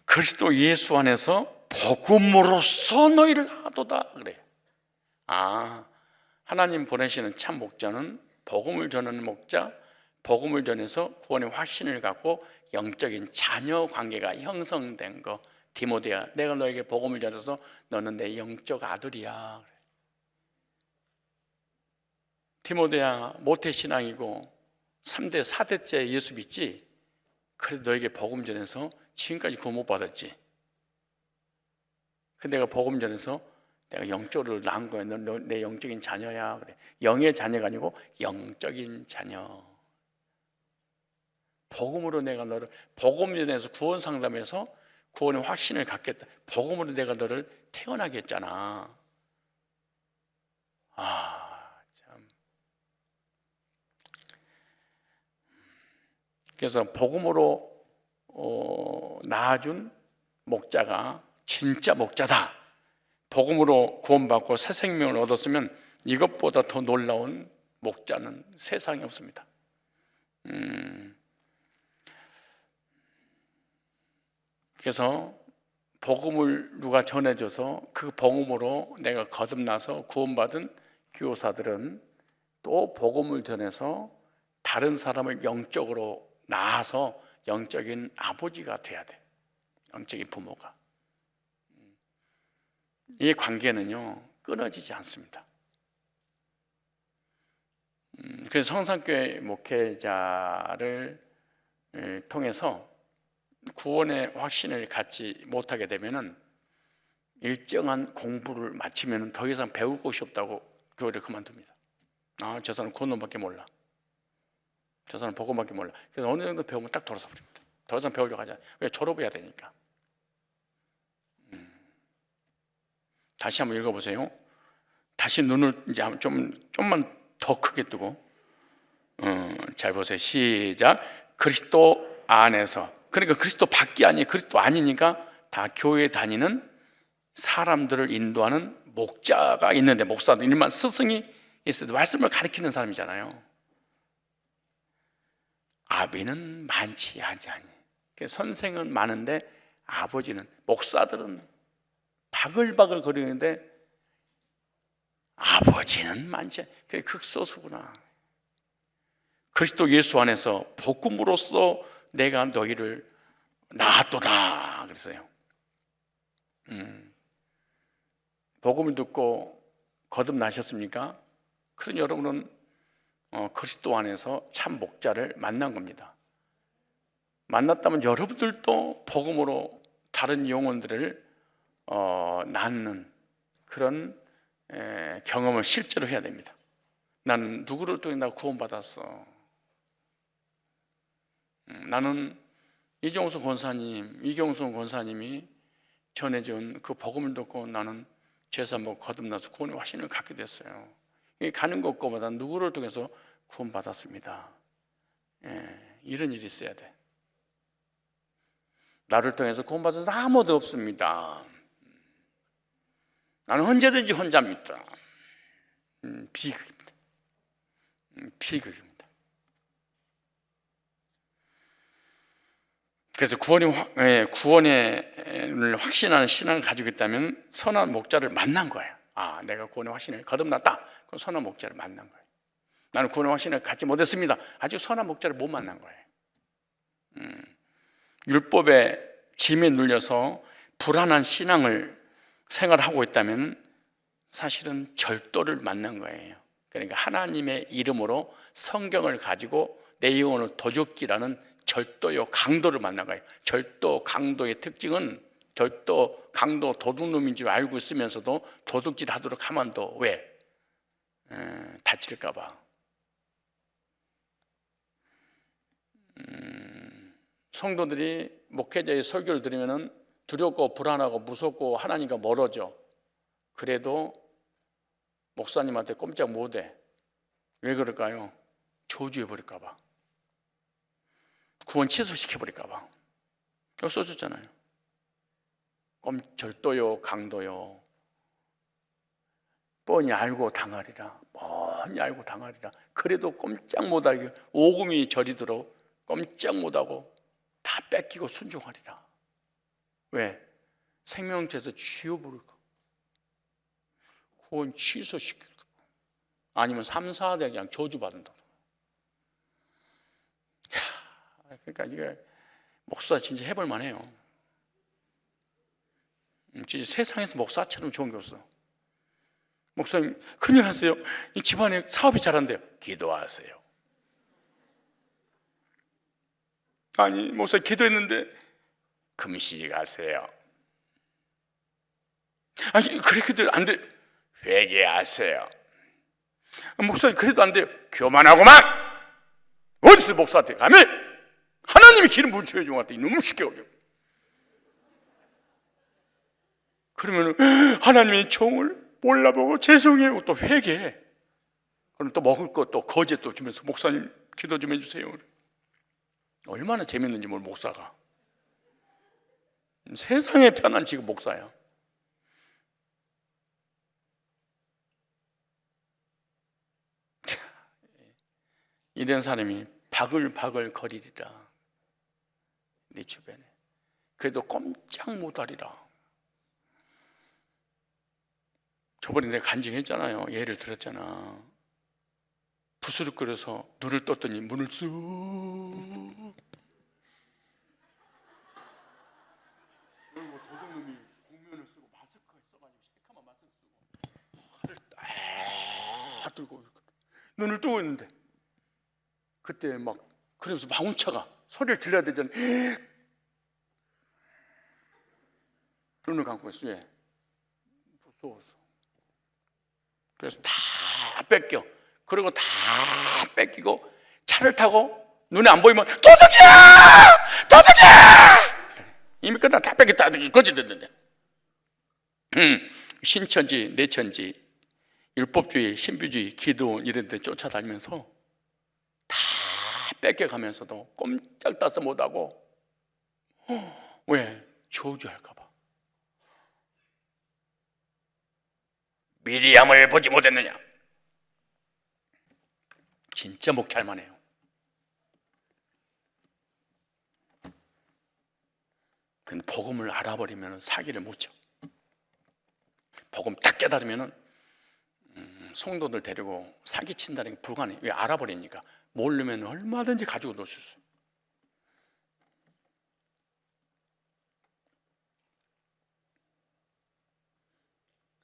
그리스도 예수 안에서 복음으로써 너희를 하도다 그래. 하나님 보내시는 참 목자는 복음을 전하는 목자, 복음을 전해서 구원의 확신을 갖고 영적인 자녀 관계가 형성된 거. 디모데야, 내가 너에게 복음을 전해서 너는 내 영적 아들이야. 디모데야, 모태신앙이고 3대 4대째 예수 믿지? 그래도 너에게 복음 전해서 지금까지 구원 못 받았지. 근데 내가 복음 전해서 내가 영적으로 낳은 거야. 너 내 영적인 자녀야. 그래. 영의 자녀가 아니고 영적인 자녀. 복음으로 내가 너를, 복음 전해서 구원 상담해서 구원의 확신을 갖겠다. 복음으로 내가 너를 태어나게 했잖아. 참. 그래서 복음으로 낳아준 목자가 진짜 목자다. 복음으로 구원받고 새 생명을 얻었으면 이것보다 더 놀라운 목자는 세상에 없습니다. 그래서 복음을 누가 전해줘서 그 복음으로 내가 거듭나서 구원받은 교사들은 또 복음을 전해서 다른 사람을 영적으로 낳아서 영적인 아버지가 돼야 돼. 영적인 부모가. 이 관계는요 끊어지지 않습니다. 그래서 성산교회 목회자를 통해서 구원의 확신을 갖지 못하게 되면은 일정한 공부를 마치면 더 이상 배울 곳이 없다고 교회를 그만둡니다. 저 사람 구원밖에 몰라. 저 사람 복음밖에 몰라. 그래서 어느 정도 배우면 딱 돌아서 버립니다. 더 이상 배우려고 하지 않아요. 왜? 졸업해야 되니까. 다시 한번 읽어보세요. 다시 눈을 이제 좀만 더 크게 뜨고 잘 보세요. 시작. 그리스도 안에서, 그러니까 그리스도 밖이 아니에요. 그리스도 아니니까 다 교회 다니는 사람들을 인도하는 목자가 있는데, 목사도 일반 스승이 있어도 말씀을 가르치는 사람이잖아요. 아비는 많지 않니. 선생은 많은데 아버지는, 목사들은 바글바글 거리는데 아버지는 많지 않니. 그게 극소수구나. 그리스도 예수 안에서 복음으로써 내가 너희를 낳았도다 그랬어요. 복음을 듣고 거듭나셨습니까? 그런 여러분은 그리스도 안에서 참 목자를 만난 겁니다. 만났다면 여러분들도 복음으로 다른 영혼들을 낳는 그런 경험을 실제로 해야 됩니다. 나는 누구를 통해 나 구원받았어. 나는 이종수 권사님, 이경수 권사님이 전해준 그 복음을 듣고 나는 죄사 먹고 거듭나서 구원의 확신을 갖게 됐어요. 가는 것보다 누구를 통해서 구원받았습니다. 이런 일이 있어야 돼. 나를 통해서 구원받은 사람 아무도 없습니다. 나는 언제든지 혼자입니다. 비극입니다. 비극입니다. 그래서 구원을 확신하는 신앙을 가지고 있다면 선한 목자를 만난 거예요. 내가 구원의 확신을 거듭났다. 그럼 선한 목자를 만난 거예요. 나는 구원의 확신을 갖지 못했습니다. 아직 선한 목자를 못 만난 거예요. 율법의 짐에 눌려서 불안한 신앙을 생활하고 있다면 사실은 절도를 만난 거예요. 그러니까 하나님의 이름으로 성경을 가지고 내 영혼을 도둑질하는 절도요 강도를 만난 거예요. 절도 강도의 특징은 절도 강도 도둑놈인 줄 알고 있으면서도 도둑질 하도록 하면도 왜? 다칠까 봐. 성도들이 목회자의 설교를 들으면 두렵고 불안하고 무섭고 하나님과 멀어져. 그래도 목사님한테 꼼짝 못해. 왜 그럴까요? 저주해버릴까 봐. 구원 취소시켜버릴까 봐. 여기 써줬잖아요. 절도요 강도요 뻔히 알고 당하리라. 뻔히 알고 당하리라. 그래도 꼼짝 못하게 오금이 저리도록 꼼짝 못하고 다 뺏기고 순종하리라. 왜? 생명체에서 지워버릴까? 구원 취소시킬까? 아니면 3, 4대 그냥 저주받는다. 그러니까 이게 목사 진짜 해볼 만해요. 진짜 세상에서 목사처럼 좋은 게 없어. 목사님 큰일 났어요. 이 집안에 사업이 잘 안 돼요. 기도하세요. 아니 목사님 기도했는데 금식 하세요. 아니 그래도 안 돼. 회개하세요. 목사님 그래도 안 돼요. 교만하고만. 어디서 목사한테 감히 하나님이 기름 부은 주여 준 것 같아. 너무 쉽게 어려워. 그러면 하나님의 종을 몰라보고 죄송해요. 또 회개해. 그럼 또 먹을 것 또 거제 또 주면서 목사님 기도 좀 해주세요. 얼마나 재밌는지 모르 목사가. 세상에 편한 지금 목사야. 이런 사람이 바글바글 거리리라. 네 주변에. 그래도 꼼짝 못하리라. 저번에 내가 간증했잖아요. 예를 들었잖아. 부스럭거려서 눈을 떴더니 문을 쑥 그리고 도둑놈이 복면을 쓰고 마스크 써가지고 새까만 마스크 쓰고 칼을 딱 들고 눈을 뜨고 있는데 그때 막 그러면서 망운차가 소리를 질러야 되잖아. 눈을 감고 있어. 왜? 무서워서. 그래서 다 뺏겨. 그리고 다 뺏기고 차를 타고 눈에 안 보이면 도둑이야! 도둑이야! 이미 끝나 다 뺏겼다. 거지 됐는데. 신천지, 내천지, 율법주의, 신비주의, 기도 이런 데 쫓아다니면서 다 뺏겨가면서도 꼼짝 따서 못하고 왜? 저주할까 봐. 미리암을 보지 못했느냐? 진짜 목회할 만해요. 근데 복음을 알아버리면 사기를 못 쳐. 복음 딱 깨달으면 성도들 데리고 사기친다는 게 불가능해. 왜? 알아버리니까. 모르면 얼마든지 가지고 놀 수 있어요.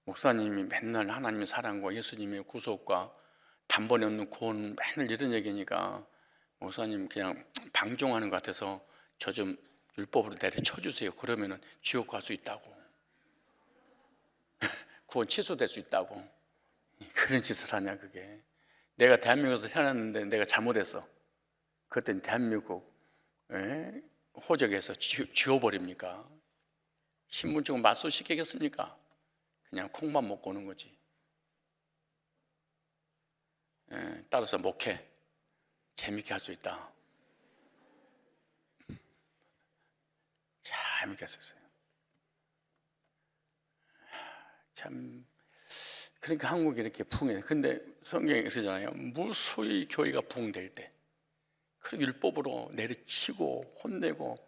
목사님이 맨날 하나님의 사랑과 예수님의 구속과 단번에 없는 구원 맨날 이런 얘기니까 목사님 그냥 방종하는 것 같아서 저 좀 율법으로 내려쳐 주세요. 그러면은 지옥 갈 수 있다고. 구원 취소될 수 있다고. 그런 짓을 하냐 그게. 내가 대한민국에서 태어났는데 내가 잘못했어. 그때는 대한민국 호적에서 지워버립니까? 신분증을 맞소시키겠습니까? 그냥 콩만 먹고 오는 거지. 따라서 목회 재밌게 할 수 있다. 재밌게 할 수 있어요. 참 그러니까 한국이 이렇게 부흥해. 근데 성경에 그러잖아요. 무수히 교회가 부흥될 때, 그 율법으로 내리치고 혼내고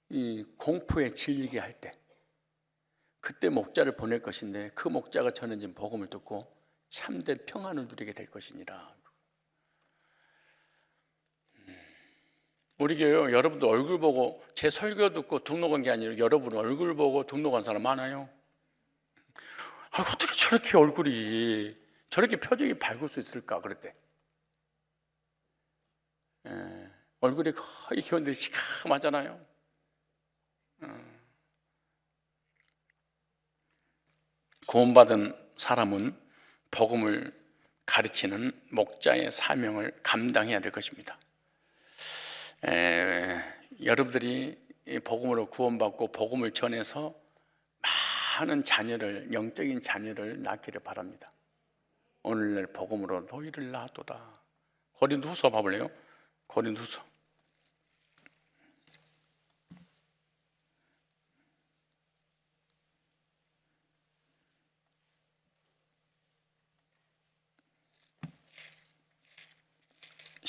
이 공포에 질리게 할 때, 그때 목자를 보낼 것인데 그 목자가 전해진 복음을 듣고 참된 평안을 누리게 될 것이니라. 우리 교회 여러분도 얼굴 보고 제 설교 듣고 등록한 게 아니라 여러분 얼굴 보고 등록한 사람 많아요. 어떻게 저렇게 얼굴이 저렇게 표정이 밝을 수 있을까 그랬대. 얼굴이 거의 교인들이 시커멓잖아요. 구원받은 사람은 복음을 가르치는 목자의 사명을 감당해야 될 것입니다. 여러분들이 복음으로 구원받고 복음을 전해서 많은 자녀를, 영적인 자녀를 낳기를 바랍니다. 오늘날 복음으로 너희를 낳았도다. 고린도후서 봐볼래요? 고린도후서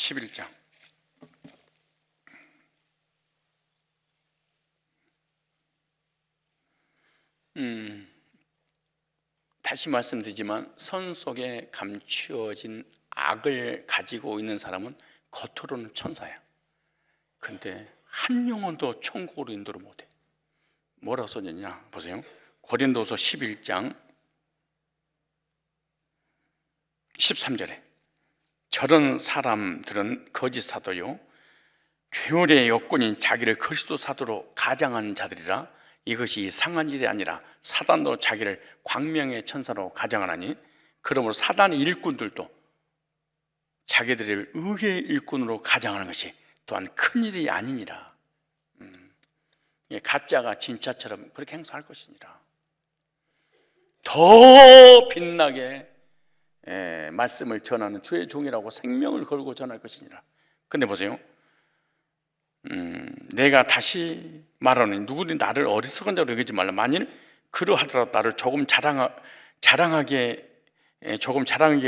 11장. 다시 말씀드리지만 선 속에 감추어진 악을 가지고 있는 사람은 겉으로는 천사야. 근데 한 영혼도 천국으로 인도를 못해. 뭐라고 써졌냐 보세요. 고린도서 11장 13절에 저런 사람들은 거짓 사도요 괴물의 여군인 자기를 그리스도 사도로 가장하는 자들이라. 이것이 이상한 일이 아니라 사단도 자기를 광명의 천사로 가장하나니 그러므로 사단의 일꾼들도 자기들을 의의 일꾼으로 가장하는 것이 또한 큰 일이 아니니라. 가짜가 진짜처럼 그렇게 행사할 것이니라. 더 빛나게 말씀을 전하는 주의 종이라고 생명을 걸고 전할 것이니라. 근데 보세요. 내가 다시 말하노니 누구든지 나를 어리석은 자로 여기지 말라. 만일 그러하더라도 나를 조금 자랑하게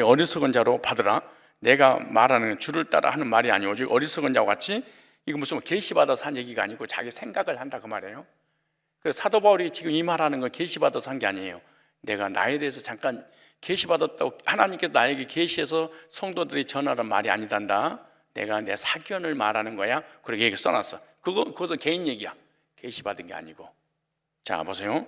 어리석은 자로 받으라. 내가 말하는 주를 따라 하는 말이 아니오 오직 어리석은 자와 같이. 이거 무슨 계시받아서 한 얘기가 아니고 자기 생각을 한다 그 말이에요. 그래서 사도 바울이 지금 이 말하는 건 계시받아서 한 게 아니에요. 내가 나에 대해서 잠깐 계시받았다고 하나님께서 나에게 계시해서 성도들이 전하는 말이 아니단다. 내가 내 사견을 말하는 거야. 그렇게 얘기 써놨어. 그것은 개인 얘기야. 계시받은 게 아니고. 자 보세요.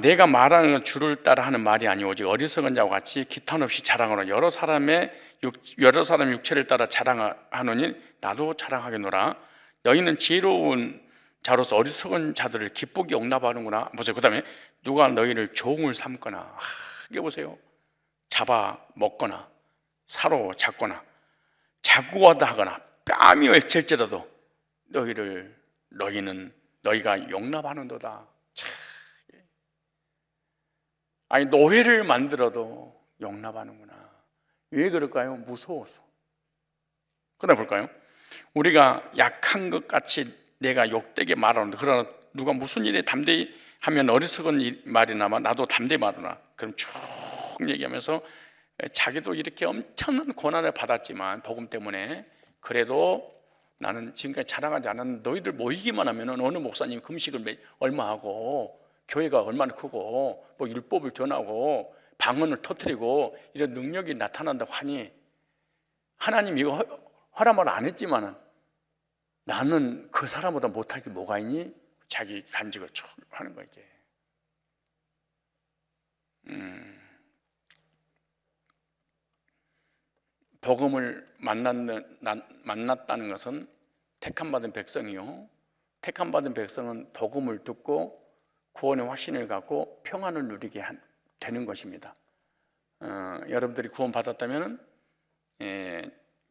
내가 말하는 건 주를 따라 하는 말이 아니오 오직 어리석은 자와 같이 기탄 없이 자랑하노라. 여러 사람의 육체를 따라 자랑하노니 나도 자랑하겠노라. 너희는 지혜로운 자로서 어리석은 자들을 기쁘게 용납하는구나. 보세요. 그 다음에 누가 너희를 종을 삼거나, 이게 보세요. 잡아 먹거나 사로잡거나 자구하다 하거나 뺨이 웰칠지라도 너희가 용납하는도다. 아니 노예를 만들어도 용납하는구나. 왜 그럴까요? 무서워서. 그러나 볼까요? 우리가 약한 것 같이 내가 욕되게 말하는데 그러나 누가 무슨 일에 담대히 하면 어리석은 말이나마 나도 담대히 말하나. 그럼 쭉 얘기하면서 자기도 이렇게 엄청난 고난을 받았지만 복음 때문에 그래도 나는 지금까지 자랑하지 않았는데 너희들 모이기만 하면 어느 목사님 금식을 얼마 하고 교회가 얼마나 크고 뭐 율법을 전하고 방언을 터뜨리고 이런 능력이 나타난다고 하니 하나님 이거 허락을 안 했지만은 나는 그 사람보다 못할 게 뭐가 있니? 자기 간직을 쭉 하는 거지. 복음을 만났다는 것은 택함받은 백성이요. 택함받은 백성은 복음을 듣고 구원의 확신을 갖고 평안을 누리게 되는 것입니다. 여러분들이 구원받았다면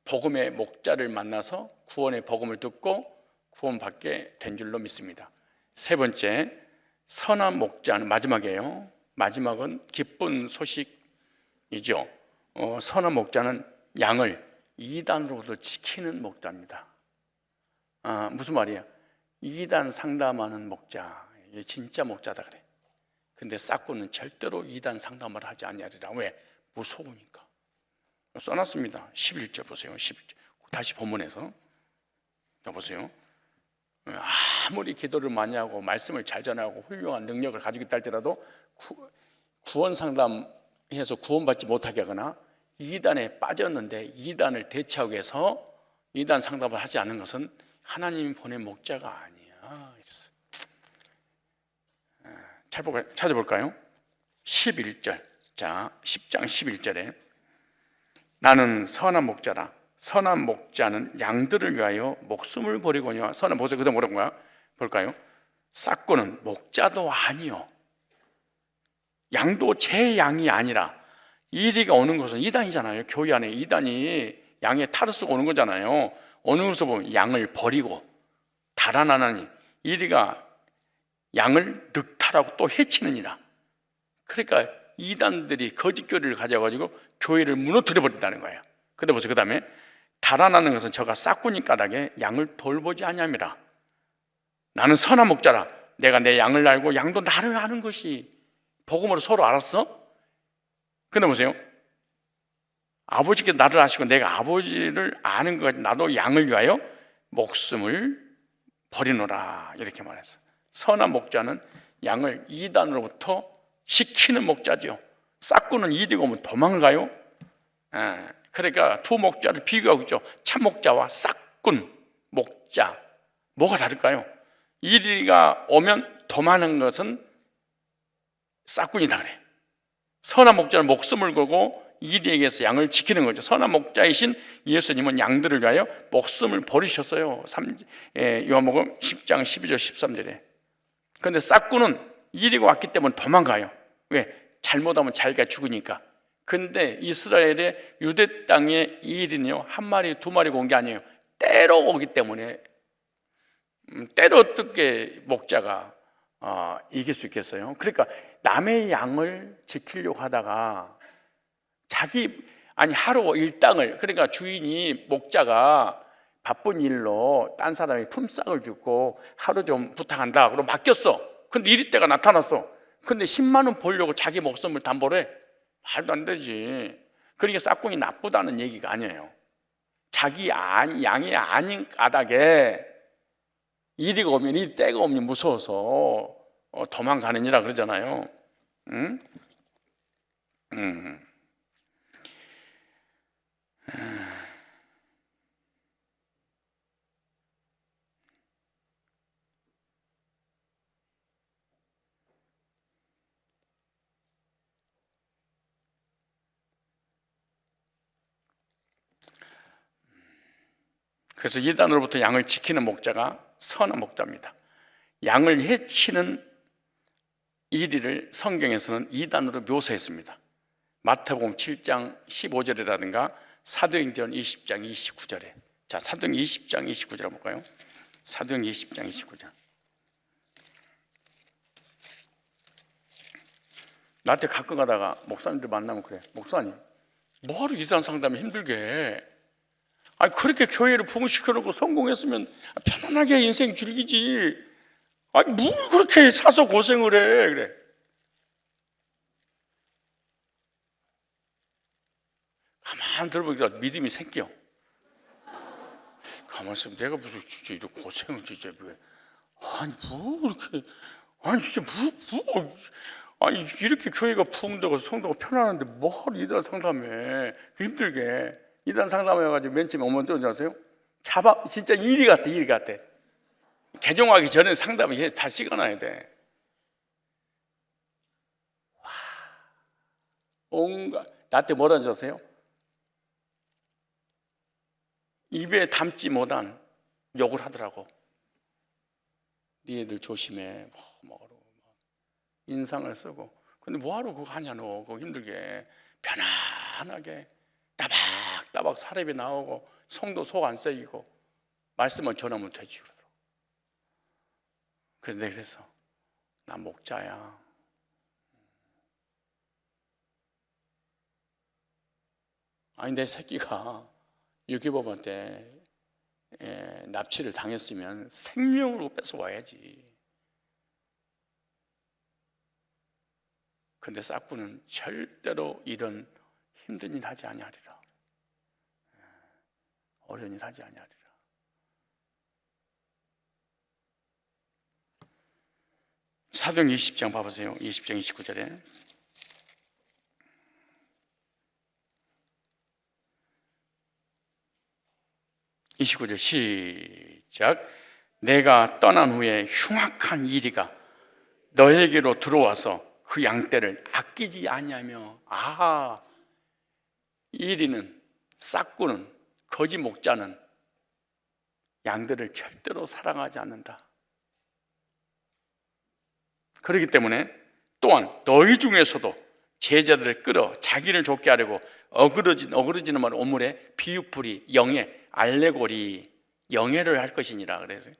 복음의 목자를 만나서 구원의 복음을 듣고 구원받게 된 줄로 믿습니다. 세 번째, 선한 목자는 마지막이에요. 마지막은 기쁜 소식이죠. 선한 목자는 양을 이단으로부터 지키는 목자입니다. 무슨 말이야? 이단 상담하는 목자, 이게 진짜 목자다 그래. 근데 싹구는 절대로 이단 상담을 하지 아니하리라. 왜? 무서우니까. 써놨습니다. 11절 보세요. 11절. 다시 본문에서 보세요. 아무리 기도를 많이 하고 말씀을 잘 전하고 훌륭한 능력을 가지고 있다 할지라도 구원 상담해서 구원받지 못하게 하거나 이단에 빠졌는데 이단을 대체하기 위해서 이단 상담을 하지 않는 것은 하나님이 보낸 목자가 아니야. 찾아볼까요? 11절. 자, 10장 11절에 나는 선한 목자라. 선한 목자는 양들을 위하여 목숨을 버리거니와. 선한 보세요. 그다음 뭐라는 거야? 볼까요? 싹고는 목자도 아니요. 양도 제 양이 아니라 이리가 오는 것은 이단이잖아요. 교회 안에 이단이 양의 탈을 쓰고 오는 거잖아요. 어느 것을 보면 양을 버리고 달아나니 이리가 양을 늑탈하고 또 해치느니라. 그러니까 이단들이 거짓 교리를 가져가지고 교회를 무너뜨려 버린다는 거예요. 근데 보세요. 그 다음에 달아나는 것은 저가 싹구니 까닭에 양을 돌보지 아니함이라. 나는 선한 목자라. 내가 내 양을 알고 양도 나를 아는 것이 복음으로 서로 알았어? 근데 보세요. 아버지께 나를 아시고 내가 아버지를 아는 것 같이 나도 양을 위하여 목숨을 버리노라 이렇게 말했어. 선한 목자는 양을 이단으로부터 지키는 목자죠. 싹구는 이리고 오면 도망가요. 그러니까 두 목자를 비교하고 있죠. 참 목자와 싹군 목자, 뭐가 다를까요? 이리가 오면 도망하는 것은 싹군이다 그래. 선한 목자는 목숨을 걸고 이리에게서 양을 지키는 거죠. 선한 목자이신 예수님은 양들을 위하여 목숨을 버리셨어요. 요한복음 10장 12절 13절에. 그런데 싹군은 이리가 왔기 때문에 도망가요. 왜? 잘못하면 자기가 죽으니까. 근데 이스라엘의 유대 땅의 이일은요, 한 마리 두 마리가 온 게 아니에요. 때로 오기 때문에 때로 어떻게 목자가 이길 수 있겠어요? 그러니까 남의 양을 지키려고 하다가 하루 일당을, 그러니까 주인이 목자가 바쁜 일로 딴 사람이 품삯을 주고 하루 좀 부탁한다 그러고 맡겼어. 근데 이리 때가 나타났어. 근데 10만 원 벌려고 자기 목숨을 담보로 해? 말도 안 되지. 그러니까 싹군이 나쁘다는 얘기가 아니에요. 자기 양이 아닌 까닭에 이리가 오면 이 때가 오면 무서워서 도망가느니라 그러잖아요. 응? 그래서 이단으로부터 양을 지키는 목자가 선한 목자입니다. 양을 해치는 이리를 성경에서는 이단으로 묘사했습니다. 마태복음 7장 15절이라든가 사도행전 20장 29절에. 자, 사도행 20장 29절 한번 볼까요? 사도행 20장 29절. 나한테 가끔 가다가 목사님들 만나면 그래. 목사님, 뭐하러 이단 상담이 힘들게 해? 아니, 그렇게 교회를 부흥시켜놓고 성공했으면 편안하게 인생 즐기지. 아니, 뭘 그렇게 사서 고생을 해? 그래. 가만 들어보니까 믿음이 생겨. 가만 있으면 내가 무슨 진짜 이렇게 고생을 진짜 왜? 아니, 뭐 이렇게? 아니, 진짜 아니, 이렇게 교회가 부흥되고 성도가 편안한데 뭐하러 이단 상담해? 힘들게. 이단 상담해가지고 맨 처음에 오면 어쩐지 아세요? 진짜 일이 같아. 개종하기 전에 상담을 다 찍어놔야 돼. 와, 온갖, 나한테 뭐라는 줄 아세요? 입에 담지 못한 욕을 하더라고. 니네들 조심해. 인상을 쓰고. 근데 뭐하러 그거 하냐 너. 그거 힘들게. 편안하게 따박따박 사례비 나오고 성도 속 안 썩이고 말씀만 전하면 되지. 그래서 내가 그래서 나 목자야. 아니, 내 새끼가 유기법한테 납치를 당했으면 생명으로 뺏어와야지. 근데 싹구는 절대로 이런 힘든 일 하지 아니하리라. 어려운 일 하지 아니하리라. 사도행 20장 봐보세요. 20장 29절에 시작. 내가 떠난 후에 흉악한 이리가 너에게로 들어와서 그 양떼를 아끼지 아니하며. 이리는, 싹구는, 거지 목자는 양들을 절대로 사랑하지 않는다. 그렇기 때문에 또한 너희 중에서도 제자들을 끌어 자기를 좁게 하려고 어그러지는 말은 오물에 비유풀이, 영예, 알레고리, 영예를 할 것이니라. 그래서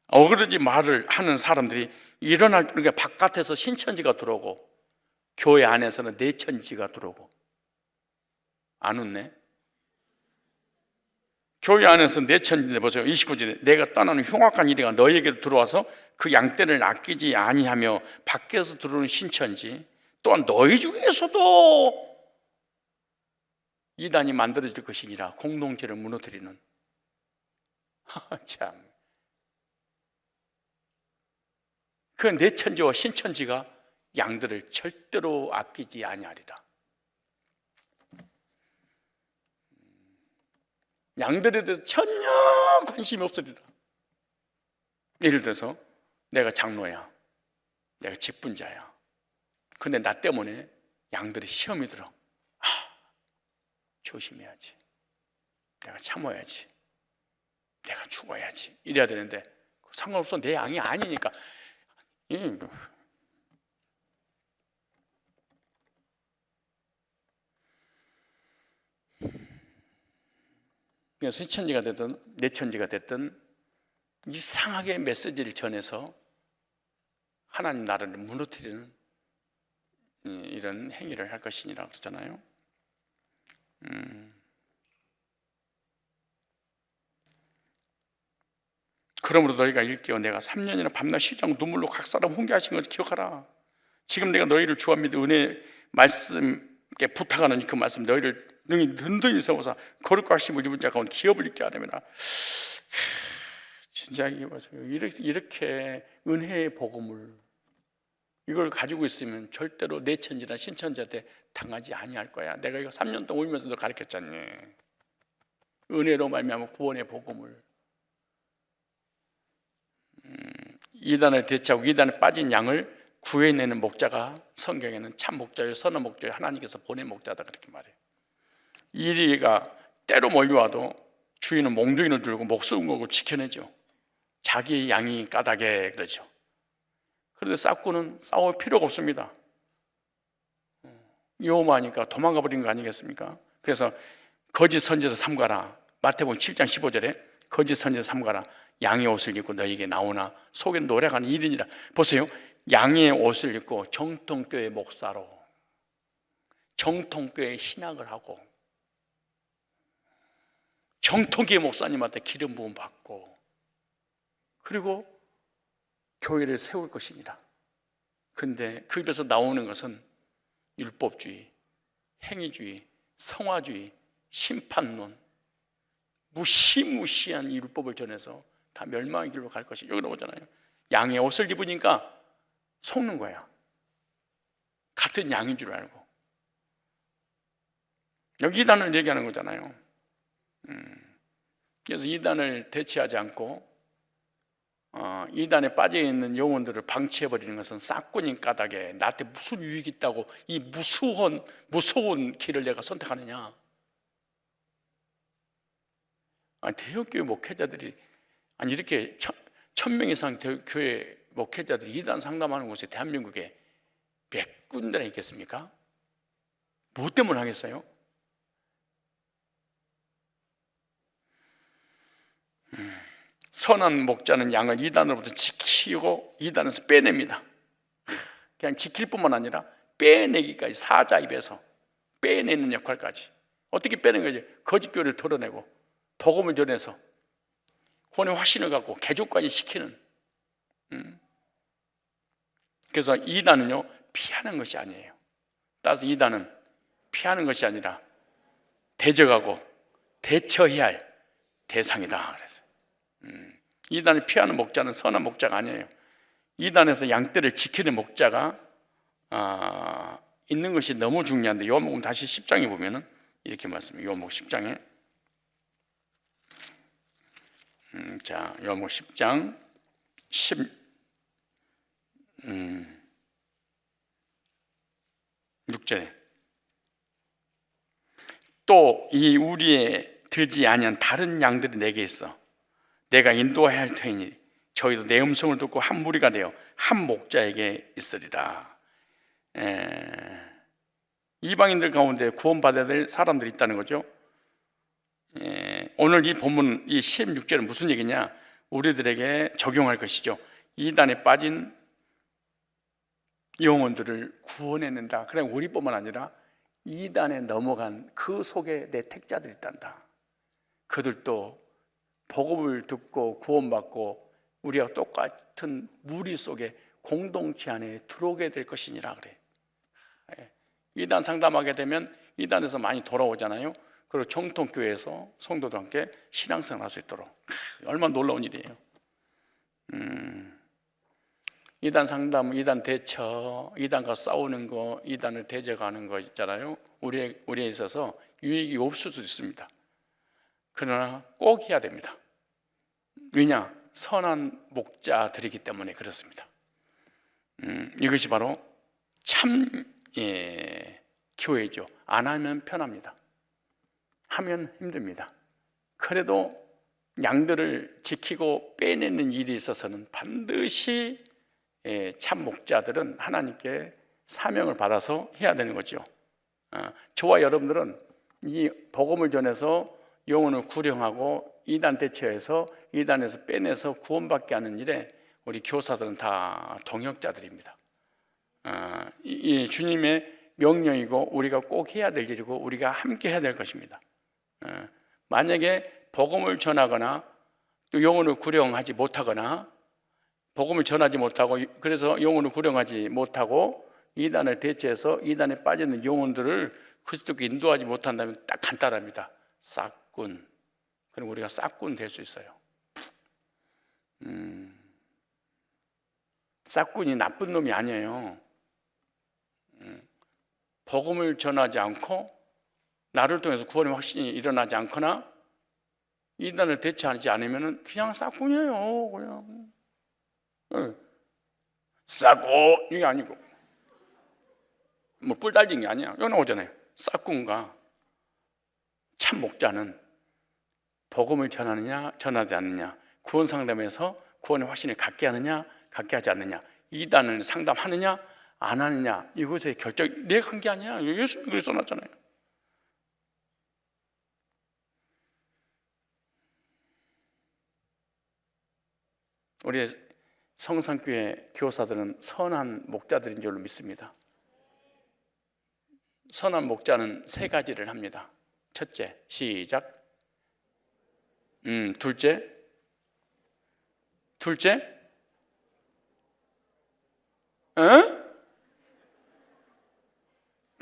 어그러지 말을 하는 사람들이 일어날 때, 그러니까 바깥에서 신천지가 들어오고 교회 안에서는 내천지가 들어오고. 안 웃네? 교회 안에서 내천지인데 보세요. 29절에 내가 떠나는 흉악한 이리가 너희에게로 들어와서 그 양떼를 아끼지 아니하며 밖에서 들어오는 신천지, 또한 너희 중에서도 이단이 만들어질 것이니라. 공동체를 무너뜨리는. 참. 그 내천지와 신천지가 양들을 절대로 아끼지 아니하리라. 양들에 대해서 전혀 관심이 없으리라. 예를 들어서 내가 장로야, 내가 직분자야. 근데 나 때문에 양들이 시험이 들어. 조심해야지, 내가 참아야지, 내가 죽어야지, 이래야 되는데 상관없어. 내 양이 아니니까. 그래서 신천지가 됐든 내천지가 됐든 이상하게 메시지를 전해서 하나님 나라를 무너뜨리는 이런 행위를 할 것이니라 그랬잖아요. 그러므로 너희가 일깨어 내가 3년이나 밤낮 쉬지 않고 눈물로 각 사람 훈계하신 것을 기억하라. 지금 내가 너희를 주와 믿어 은혜 말씀께 부탁하는 그 말씀 너희를 능히 든든히 세워서 거룩과 힘을 입은 자 가운데 기업을 있게 하려면 진짜 이렇게 은혜의 복음을 이걸 가지고 있으면 절대로 내천지나 신천지한테 당하지 아니할 거야. 내가 이거 3년 동안 울면서도 가르쳤잖니. 은혜로 말미암아 구원의 복음을. 이단을 대체하고 이단에 빠진 양을 구해내는 목자가 성경에는 참 목자요 선한 목자요 하나님께서 보낸 목자다 그렇게 말해요. 이리가 때로 몰려와도 주인은 몽둥이를 들고 목숨 걸고 지켜내죠. 자기 양이 까닭에 그러죠. 그런데 싹구는 싸울 필요가 없습니다. 요마하니까 도망가 버린 거 아니겠습니까? 그래서 거짓 선지자 삼가라. 마태복음 7장 15절에 거짓 선지자 삼가라. 양의 옷을 입고 너에게 나오나 속에 노래하는 일이니라. 보세요. 양의 옷을 입고 정통교회 목사로 정통교회 신학을 하고 정통교회 목사님한테 기름 부음 받고 그리고 교회를 세울 것이니라. 근데 그 입에서 나오는 것은 율법주의, 행위주의, 성화주의, 심판론, 무시무시한 율법을 전해서 다 멸망의 길로 갈 것이 여기 나오잖아요. 양의 옷을 입으니까 속는 거야. 같은 양인 줄 알고. 여기 이단을 얘기하는 거잖아요. 그래서 이단을 대체하지 않고 이단에 빠져있는 영혼들을 방치해버리는 것은 싹군인 까닭에 나한테 무슨 유익이 있다고 이 무서운 길을 내가 선택하느냐. 대형교회 목회자들이 이렇게 1000명 이상 교회 목회자들이 이단 상담하는 곳에 대한민국에 몇 군데나 있겠습니까? 뭐 때문에 하겠어요? 선한 목자는 양을 이단으로부터 지키고 이단에서 빼냅니다. 그냥 지킬 뿐만 아니라 빼내기까지, 사자 입에서 빼내는 역할까지. 어떻게 빼는 거지? 거짓교를 털어내고 복음을 전해서 구원의 확신을 갖고 개족까지 시키는. 그래서 이단은요 피하는 것이 아니에요. 따라서 이단은 피하는 것이 아니라 대적하고 대처해야 할 대상이다 그래서 이단을 피하는 목자는 선한 목자가 아니에요. 이단에서 양떼를 지키는 목자가 있는 것이 너무 중요한데 요한복음 다시 10장에 보면은 이렇게 말씀해요. 요한복음 10장에 자 요한복음 10장 6절에 또 이 우리의 듣지 아니한 다른 양들이 내게 있어 내가 인도해야 할 터이니 저희도 내 음성을 듣고 한 무리가 되어 한 목자에게 있으리라. 이방인들 가운데 구원받아야 될 사람들이 있다는 거죠. 오늘 이 본문 이 16절은 무슨 얘기냐? 우리들에게 적용할 것이죠. 이단에 빠진 영혼들을 구원해낸다. 그냥 우리뿐만 아니라 이단에 넘어간 그 속에 내 택자들이 있단다. 그들도 복음을 듣고 구원받고 우리와 똑같은 무리 속에 공동체 안에 들어오게 될 것이니라 그래. 이단 상담하게 되면 이단에서 많이 돌아오잖아요. 그리고 정통교회에서 성도들 함께 신앙생활 할 수 있도록. 얼마나 놀라운 일이에요. 이단 상담, 이단 대처, 이단과 싸우는 거, 이단을 대적하는 거 있잖아요. 우리에 있어서 유익이 없을 수 있습니다. 그러나 꼭 해야 됩니다. 왜냐? 선한 목자들이기 때문에 그렇습니다. 이것이 바로 참 교회죠. 안 하면 편합니다. 하면 힘듭니다. 그래도 양들을 지키고 빼내는 일이 있어서는 반드시 참 목자들은 하나님께 사명을 받아서 해야 되는 거죠. 저와 여러분들은 이 복음을 전해서 영혼을 구령하고 이단 대처해서 이단에서 빼내서 구원받게 하는 일에 우리 교사들은 다 동역자들입니다. 이 주님의 명령이고 우리가 꼭 해야 될 일이고 우리가 함께 해야 될 것입니다. 만약에 복음을 전하거나 또 영혼을 구령하지 못하거나 복음을 전하지 못하고 그래서 영혼을 구령하지 못하고 이단을 대체해서 이단에 빠지는 영혼들을 그리스도께 인도하지 못한다면 딱 간단합니다. 싹군. 그럼 우리가 싹군 될 수 있어요. 싹군이 나쁜 놈이 아니에요. 복음을 전하지 않고 나를 통해서 구원의 확신이 일어나지 않거나 이단을 대체하지 않으면 그냥 싹군이에요. 그냥 싹군 이게 아니고 뭐 뿔 달린 게 아니야. 여기 나오잖아요. 싹군과 참 목자는 복음을 전하느냐 전하지 않느냐, 구원 상담에서 구원의 확신을 갖게 하느냐 갖게 하지 않느냐, 이단을 상담하느냐 안 하느냐, 이것의 결정 내가 한 게 아니야. 예수님이 그렇게 써놨잖아요. 우리 성산교회 교사들은 선한 목자들인 줄로 믿습니다. 선한 목자는 세 가지를 합니다. 첫째, 시작. 둘째,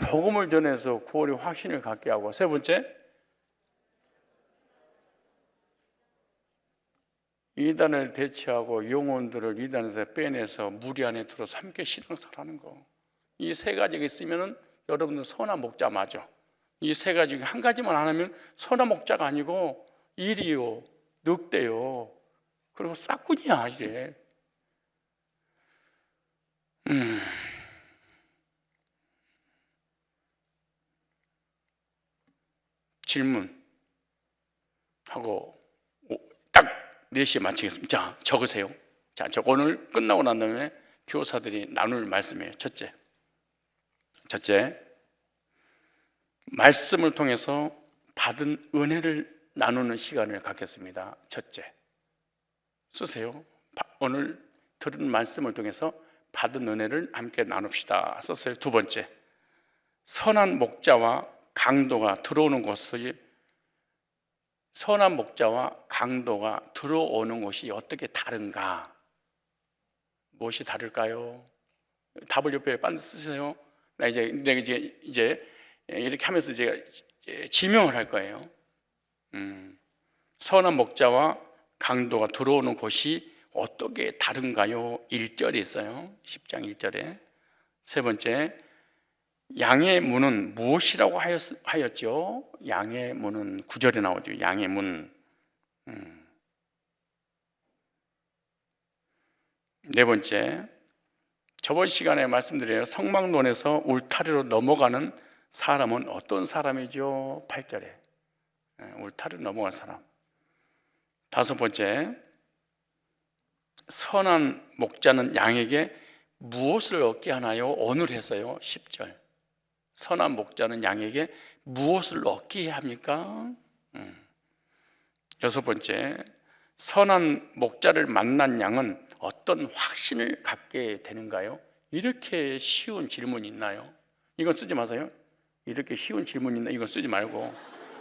복음을 전해서 구원의 확신을 갖게 하고, 세 번째, 이단을 대체하고 영혼들을 이단에서 빼내서 무리 안에 들어서 함께 신앙생활하는 거. 이 세 가지가 있으면 여러분들 선한 목자 맞아. 이 세 가지 중에 한 가지만 안 하면 선한 목자가 아니고 일이요, 늑대요, 그리고 싹군이야 이게. 질문하고 딱 4시에 마치겠습니다. 자, 적으세요. 자, 오늘 끝나고 난 다음에 교사들이 나눌 말씀이에요. 첫째, 말씀을 통해서 받은 은혜를 나누는 시간을 갖겠습니다. 첫째, 쓰세요. 오늘 들은 말씀을 통해서 받은 은혜를 함께 나눕시다. 썼어요. 두 번째, 선한 목자와 강도가 들어오는 곳이 선한 목자와 강도가 들어오는 곳이 어떻게 다른가? 무엇이 다를까요? 답을 옆에 반드시 쓰세요. 내가 이제 이렇게 하면서 제가 지명을 할 거예요. 선한 목자와 강도가 들어오는 곳이 어떻게 다른가요? 1절에 있어요. 10장 1절에. 세 번째, 양의 문은 무엇이라고 하였죠? 양의 문은 9절에 나오죠. 양의 문. 네 번째, 저번 시간에 말씀드려요. 성막론에서 울타리로 넘어가는 사람은 어떤 사람이죠? 8절에 울타리로 넘어간 사람. 다섯 번째, 선한 목자는 양에게 무엇을 얻게 하나요? 오늘 했어요. 10절. 선한 목자는 양에게 무엇을 얻게 합니까? 여섯 번째, 선한 목자를 만난 양은 어떤 확신을 갖게 되는가요? 이렇게 쉬운 질문이 있나요? 이건 쓰지 마세요. 이렇게 쉬운 질문이 있나? 이건 쓰지 말고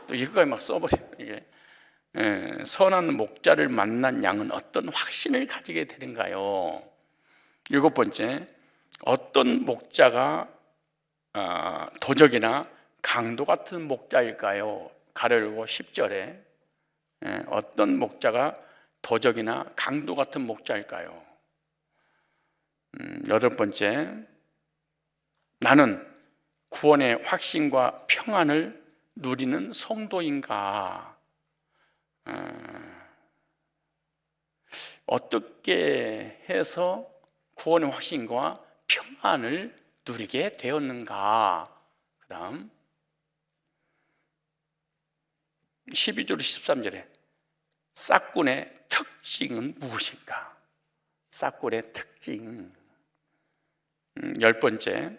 또 이거까지 막 써버려요. 이게. 선한 목자를 만난 양은 어떤 확신을 가지게 되는가요? 일곱 번째, 어떤 목자가 도적이나 강도 같은 목자일까요? 가려고 10절에 어떤 목자가 도적이나 강도 같은 목자일까요? 여덟 번째, 나는 구원의 확신과 평안을 누리는 성도인가? 어떻게 해서 구원의 확신과 평안을 누리게 되었는가? 그 다음 12절 13절에 싹군의 특징은 무엇인가? 싹군의 특징. 열 번째,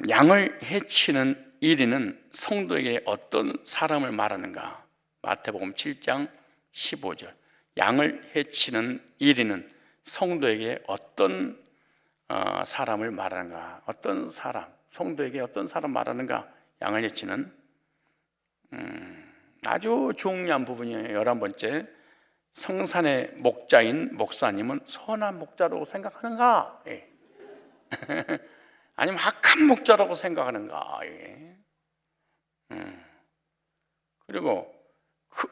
양을 해치는 일인은 성도에게 어떤 사람을 말하는가? 마태복음 7장 15절. 양을 해치는 일인은 성도에게 어떤 사람을 말하는가? 어떤 사람, 성도에게 어떤 사람 말하는가? 양을 해치는 아주 중요한 부분이에요. 11번째, 성산의 목자인 목사님은 선한 목자라고 생각하는가? 예. 아니면 악한 목자라고 생각하는가? 예. 그리고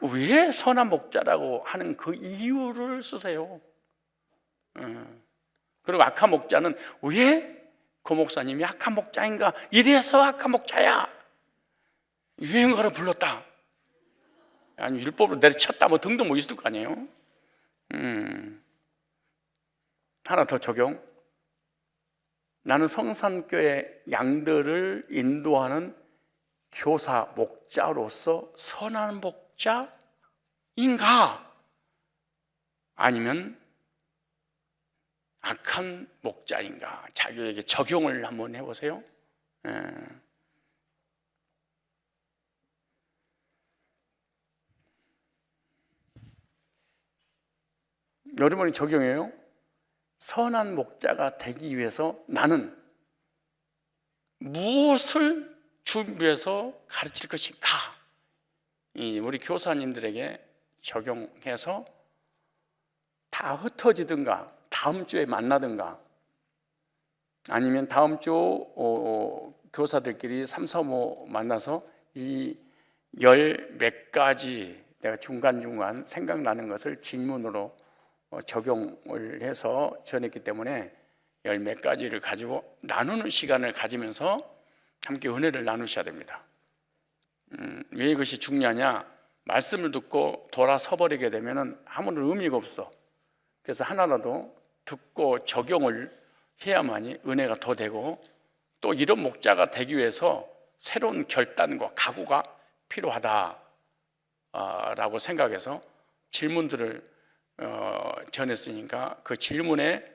왜 선한 목자라고 하는 그 이유를 쓰세요. 그리고 악한 목자는 왜 그 목사님이 악한 목자인가? 이래서 악한 목자야. 유행어를 불렀다. 아니 율법으로 내려쳤다. 뭐 등등 뭐 있을 거 아니에요. 하나 더 적용. 나는 성산교회 양들을 인도하는 교사 목자로서 선한 목자인가? 아니면 악한 목자인가? 자기에게 적용을 한번 해보세요. 여러분이 적용해요. 선한 목자가 되기 위해서 나는 무엇을 준비해서 가르칠 것인가? 우리 교사님들에게 적용해서 다 흩어지든가 다음 주에 만나든가 아니면 다음 주 교사들끼리 3, 4, 5 만나서 이 열 몇 가지 내가 중간중간 생각나는 것을 질문으로 적용을 해서 전했기 때문에 열 몇 가지를 가지고 나누는 시간을 가지면서 함께 은혜를 나누셔야 됩니다. 왜 이것이 중요하냐? 말씀을 듣고 돌아서 버리게 되면 아무런 의미가 없어. 그래서 하나라도 듣고 적용을 해야만이 은혜가 더 되고 또 이런 목자가 되기 위해서 새로운 결단과 각오가 필요하다라고 생각해서 질문들을 전했으니까 그 질문에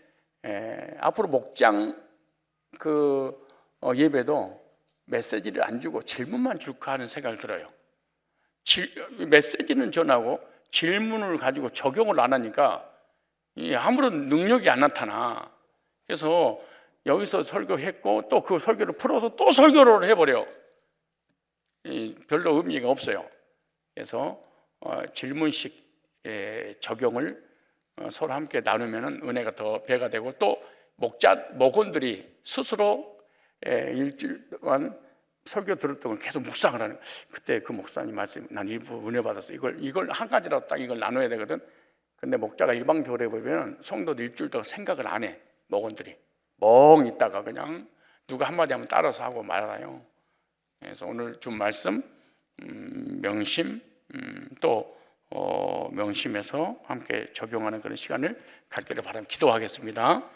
앞으로 목장 예배도 메시지를 안 주고 질문만 줄까 하는 생각을 들어요. 메시지는 전하고 질문을 가지고 적용을 안 하니까 아무런 능력이 안 나타나. 그래서 여기서 설교했고 또 그 설교를 풀어서 또 설교를 해버려. 별로 의미가 없어요. 그래서 질문식 적용을 서로 함께 나누면 은혜가 더 배가 되고 또 목원들이 스스로 일주일 동안 설교 들었던 걸 계속 묵상을 하는 거예요. 그때 그 목사님 말씀 난 일부 은혜 받았어. 이걸 한 가지라도 딱 이걸 나눠야 되거든. 근데 목자가 일방적으로 해버리면 성도도 일주일 동안 생각을 안 해. 목원들이 멍 있다가 그냥 누가 한마디 하면 따라서 하고 말아요. 그래서 오늘 준 말씀 명심 또 명심해서 함께 적용하는 그런 시간을 갖기를 바랍니다. 기도하겠습니다.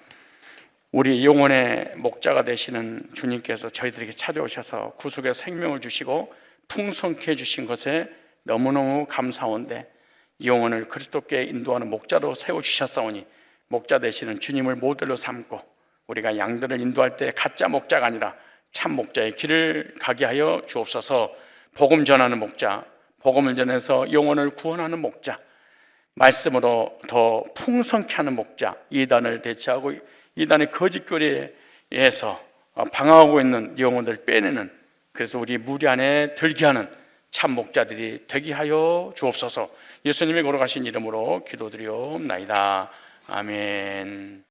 우리 영혼의 목자가 되시는 주님께서 저희들에게 찾아오셔서 구속의 생명을 주시고 풍성케 해주신 것에 너무너무 감사한데 영혼을 그리스도께 인도하는 목자로 세워주셨사오니 목자 되시는 주님을 모델로 삼고 우리가 양들을 인도할 때 가짜 목자가 아니라 참 목자의 길을 가게 하여 주옵소서. 복음 전하는 목자, 복음을 전해서 영혼을 구원하는 목자, 말씀으로 더 풍성케 하는 목자, 이단을 대체하고 이단의 거짓 교리에서 방황하고 있는 영혼들을 빼내는, 그래서 우리 무리 안에 들게 하는 참 목자들이 되게 하여 주옵소서. 예수님의 걸어가신 이름으로 기도드리옵나이다. 아멘.